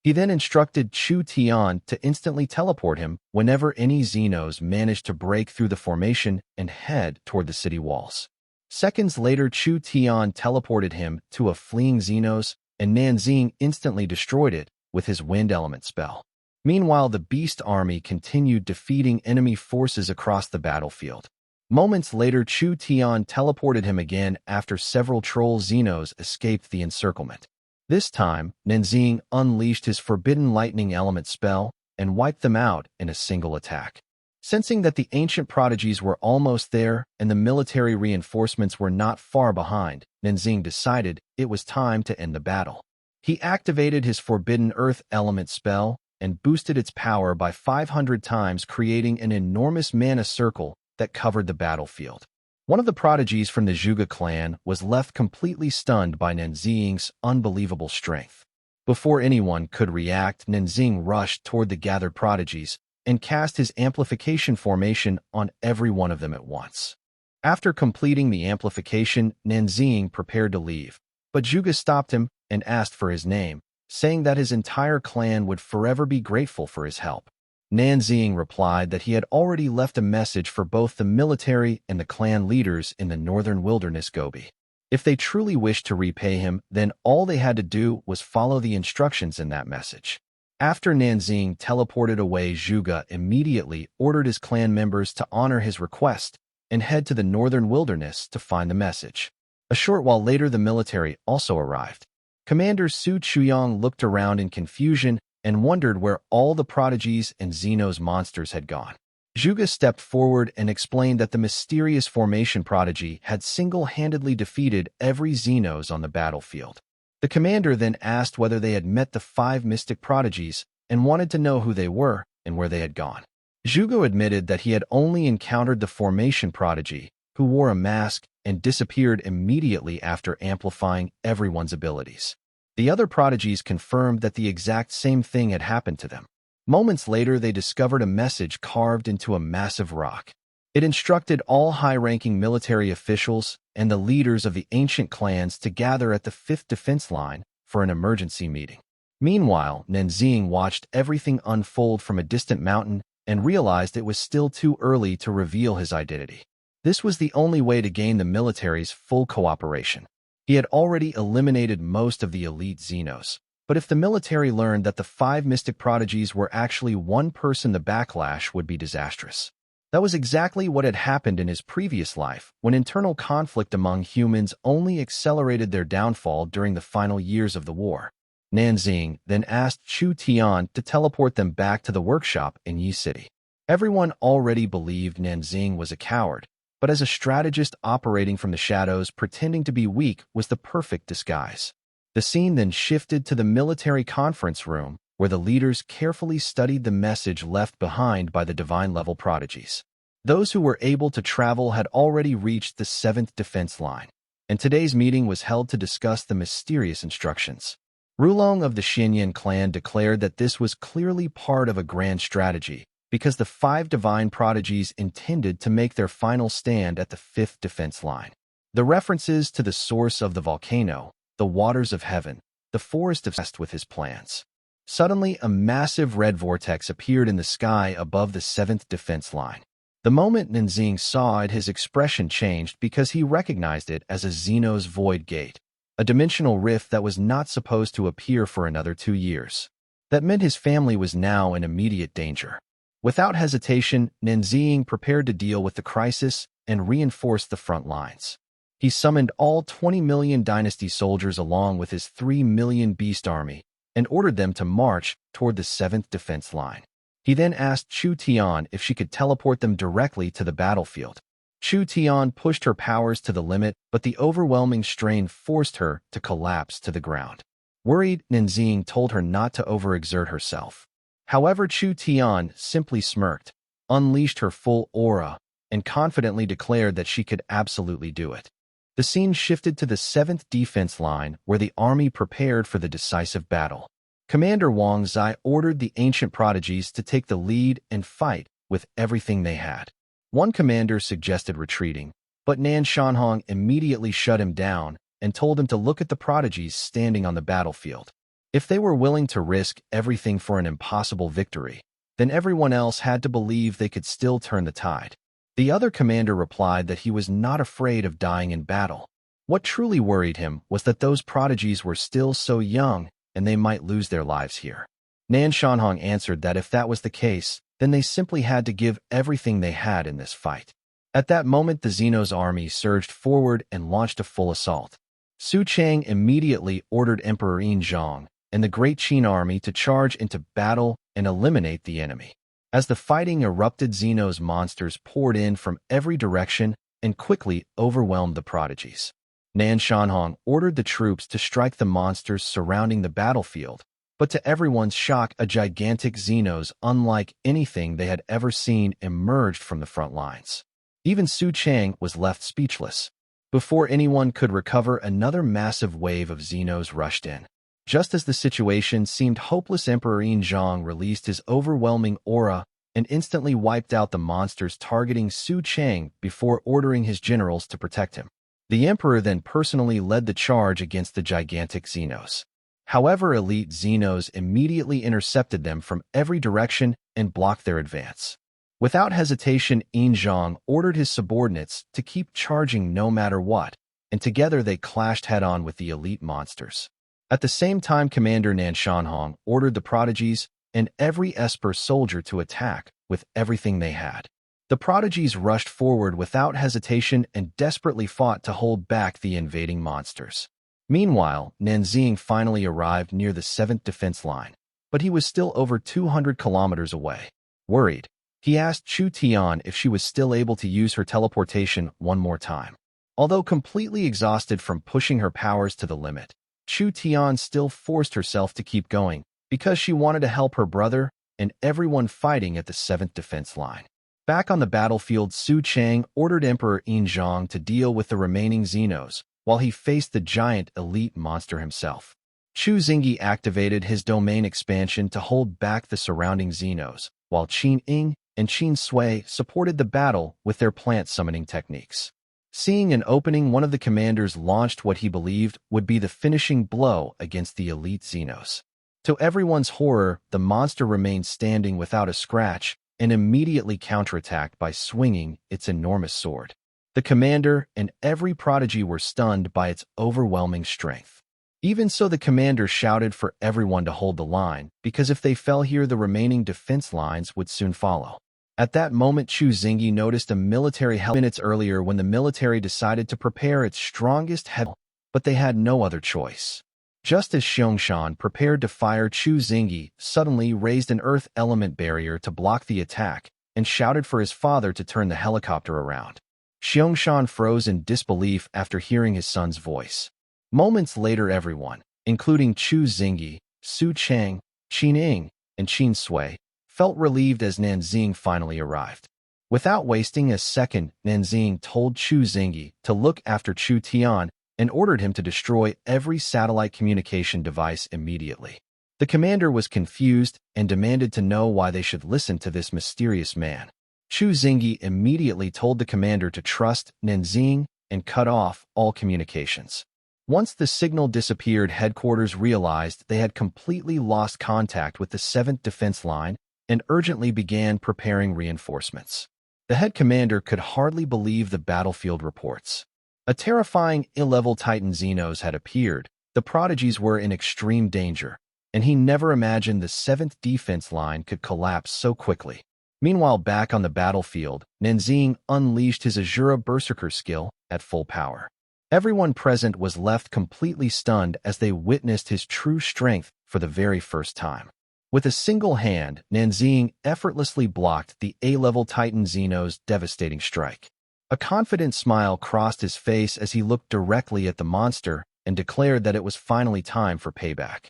S1: He then instructed Chu Tian to instantly teleport him whenever any Xenos managed to break through the formation and head toward the city walls. Seconds later, Chu Tian teleported him to a fleeing Xenos, and Nanzing instantly destroyed it with his wind element spell. Meanwhile, the Beast Army continued defeating enemy forces across the battlefield. Moments later, Chu Tian teleported him again after several Troll Xenos escaped the encirclement. This time, Nanzing unleashed his Forbidden Lightning element spell and wiped them out in a single attack. Sensing that the ancient prodigies were almost there and the military reinforcements were not far behind, Nanzing decided it was time to end the battle. He activated his Forbidden Earth element spell and boosted its power by 500 times, creating an enormous mana circle that covered the battlefield. One of the prodigies from the Zhuge clan was left completely stunned by Nanzing's unbelievable strength. Before anyone could react, Nanzing rushed toward the gathered prodigies and cast his amplification formation on every one of them at once. After completing the amplification, Nanzing prepared to leave, but Zhuge stopped him and asked for his name, saying that his entire clan would forever be grateful for his help. Nanzing replied that he had already left a message for both the military and the clan leaders in the northern wilderness Gobi. If they truly wished to repay him, then all they had to do was follow the instructions in that message. After Nanzing teleported away, Zhuge immediately ordered his clan members to honor his request and head to the northern wilderness to find the message. A short while later, the military also arrived. Commander Su Chuyang looked around in confusion and wondered where all the prodigies and Xenos monsters had gone. Zhuge stepped forward and explained that the mysterious formation prodigy had single-handedly defeated every Xenos on the battlefield. The commander then asked whether they had met the 5 mystic prodigies and wanted to know who they were and where they had gone. Zhuge admitted that he had only encountered the formation prodigy, who wore a mask and disappeared immediately after amplifying everyone's abilities. The other prodigies confirmed that the exact same thing had happened to them. Moments later, they discovered a message carved into a massive rock. It instructed all high-ranking military officials and the leaders of the ancient clans to gather at the 5th defense line for an emergency meeting. Meanwhile, Nenzing watched everything unfold from a distant mountain and realized it was still too early to reveal his identity. This was the only way to gain the military's full cooperation. He had already eliminated most of the elite Xenos, but if the military learned that the 5 mystic prodigies were actually one person, the backlash would be disastrous. That was exactly what had happened in his previous life, when internal conflict among humans only accelerated their downfall during the final years of the war. Nanxing then asked Chu Tian to teleport them back to the workshop in Yi City. Everyone already believed Nanxing was a coward, but as a strategist operating from the shadows, pretending to be weak was the perfect disguise. The scene then shifted to the military conference room, where the leaders carefully studied the message left behind by the divine-level prodigies. Those who were able to travel had already reached the 7th defense line, and today's meeting was held to discuss the mysterious instructions. Rulong of the Xinyan clan declared that this was clearly part of a grand strategy, because the 5 divine prodigies intended to make their final stand at the 5th defense line. The references to the source of the volcano, the waters of heaven, the forest of with his plans. Suddenly, a massive red vortex appeared in the sky above the 7th defense line. The moment Nanxing saw it, his expression changed because he recognized it as a Xenos void gate, a dimensional rift that was not supposed to appear for another 2 years. That meant his family was now in immediate danger. Without hesitation, Nanxing prepared to deal with the crisis and reinforce the front lines. He summoned all 20 million dynasty soldiers along with his 3 million beast army and ordered them to march toward the 7th defense line. He then asked Chu Tian if she could teleport them directly to the battlefield. Chu Tian pushed her powers to the limit, but the overwhelming strain forced her to collapse to the ground. Worried, Nanxing told her not to overexert herself. However, Chu Tian simply smirked, unleashed her full aura, and confidently declared that she could absolutely do it. The scene shifted to the 7th defense line, where the army prepared for the decisive battle. Commander Wang Zai ordered the ancient prodigies to take the lead and fight with everything they had. One commander suggested retreating, but Nan Shanhong immediately shut him down and told him to look at the prodigies standing on the battlefield. If they were willing to risk everything for an impossible victory, then everyone else had to believe they could still turn the tide. The other commander replied that he was not afraid of dying in battle. What truly worried him was that those prodigies were still so young and they might lose their lives here. Nan Shanhong answered that if that was the case, then they simply had to give everything they had in this fight. At that moment, the Xenos army surged forward and launched a full assault. Su Chang immediately ordered Emperor Yin Zhong and the Great Qin army to charge into battle and eliminate the enemy. As the fighting erupted, Xenos monsters poured in from every direction and quickly overwhelmed the prodigies. Nan Shanhong ordered the troops to strike the monsters surrounding the battlefield, but to everyone's shock, a gigantic Xenos unlike anything they had ever seen emerged from the front lines. Even Su Chang was left speechless. Before anyone could recover, another massive wave of Xenos rushed in. Just as the situation seemed hopeless, Emperor Yin Zhong released his overwhelming aura and instantly wiped out the monsters targeting Su Chang before ordering his generals to protect him. The Emperor then personally led the charge against the gigantic Xenos. However, elite Xenos immediately intercepted them from every direction and blocked their advance. Without hesitation, Yin Zhong ordered his subordinates to keep charging no matter what, and together they clashed head-on with the elite monsters. At the same time, Commander Nan Shanhong ordered the prodigies and every Esper soldier to attack with everything they had. The prodigies rushed forward without hesitation and desperately fought to hold back the invading monsters. Meanwhile, Nanxing finally arrived near the 7th defense line, but he was still over 200 kilometers away. Worried, he asked Chu Tian if she was still able to use her teleportation one more time. Although completely exhausted from pushing her powers to the limit, Chu Tian still forced herself to keep going because she wanted to help her brother and everyone fighting at the 7th defense line. Back on the battlefield, Su Chang ordered Emperor Yin Zhong to deal with the remaining Xenos while he faced the giant elite monster himself. Chu Xingyi activated his domain expansion to hold back the surrounding Xenos, while Qin Ying and Qin Sui supported the battle with their plant summoning techniques. Seeing an opening, one of the commanders launched what he believed would be the finishing blow against the elite Xenos. To everyone's horror, the monster remained standing without a scratch and immediately counterattacked by swinging its enormous sword. The commander and every prodigy were stunned by its overwhelming strength. Even so, the commander shouted for everyone to hold the line, because if they fell here, the remaining defense lines would soon follow. At that moment, Chu Xingyi noticed a military helicopter minutes earlier when the military decided to prepare its strongest heavy, but they had no other choice. Just as Xiangshan prepared to fire, Chu Xingyi suddenly raised an earth element barrier to block the attack and shouted for his father to turn the helicopter around. Xiangshan froze in disbelief after hearing his son's voice. Moments later, everyone, including Chu Xingyi, Su Cheng, Qin Ying, and Qin Sui, felt relieved as Nanxing finally arrived. Without wasting a second, Nanxing told Chu Xingyi to look after Chu Tian and ordered him to destroy every satellite communication device immediately. The commander was confused and demanded to know why they should listen to this mysterious man. Chu Xingyi immediately told the commander to trust Nanxing and cut off all communications. Once the signal disappeared, headquarters realized they had completely lost contact with the 7th Defense Line and urgently began preparing reinforcements. The head commander could hardly believe the battlefield reports. A terrifying ill-level Titan Xenos had appeared, the prodigies were in extreme danger, and he never imagined the 7th Defense Line could collapse so quickly. Meanwhile, back on the battlefield, Nanxing unleashed his Azura Berserker skill at full power. Everyone present was left completely stunned as they witnessed his true strength for the very first time. With a single hand, Nanxing effortlessly blocked the A-level Titan Xeno's devastating strike. A confident smile crossed his face as he looked directly at the monster and declared that it was finally time for payback.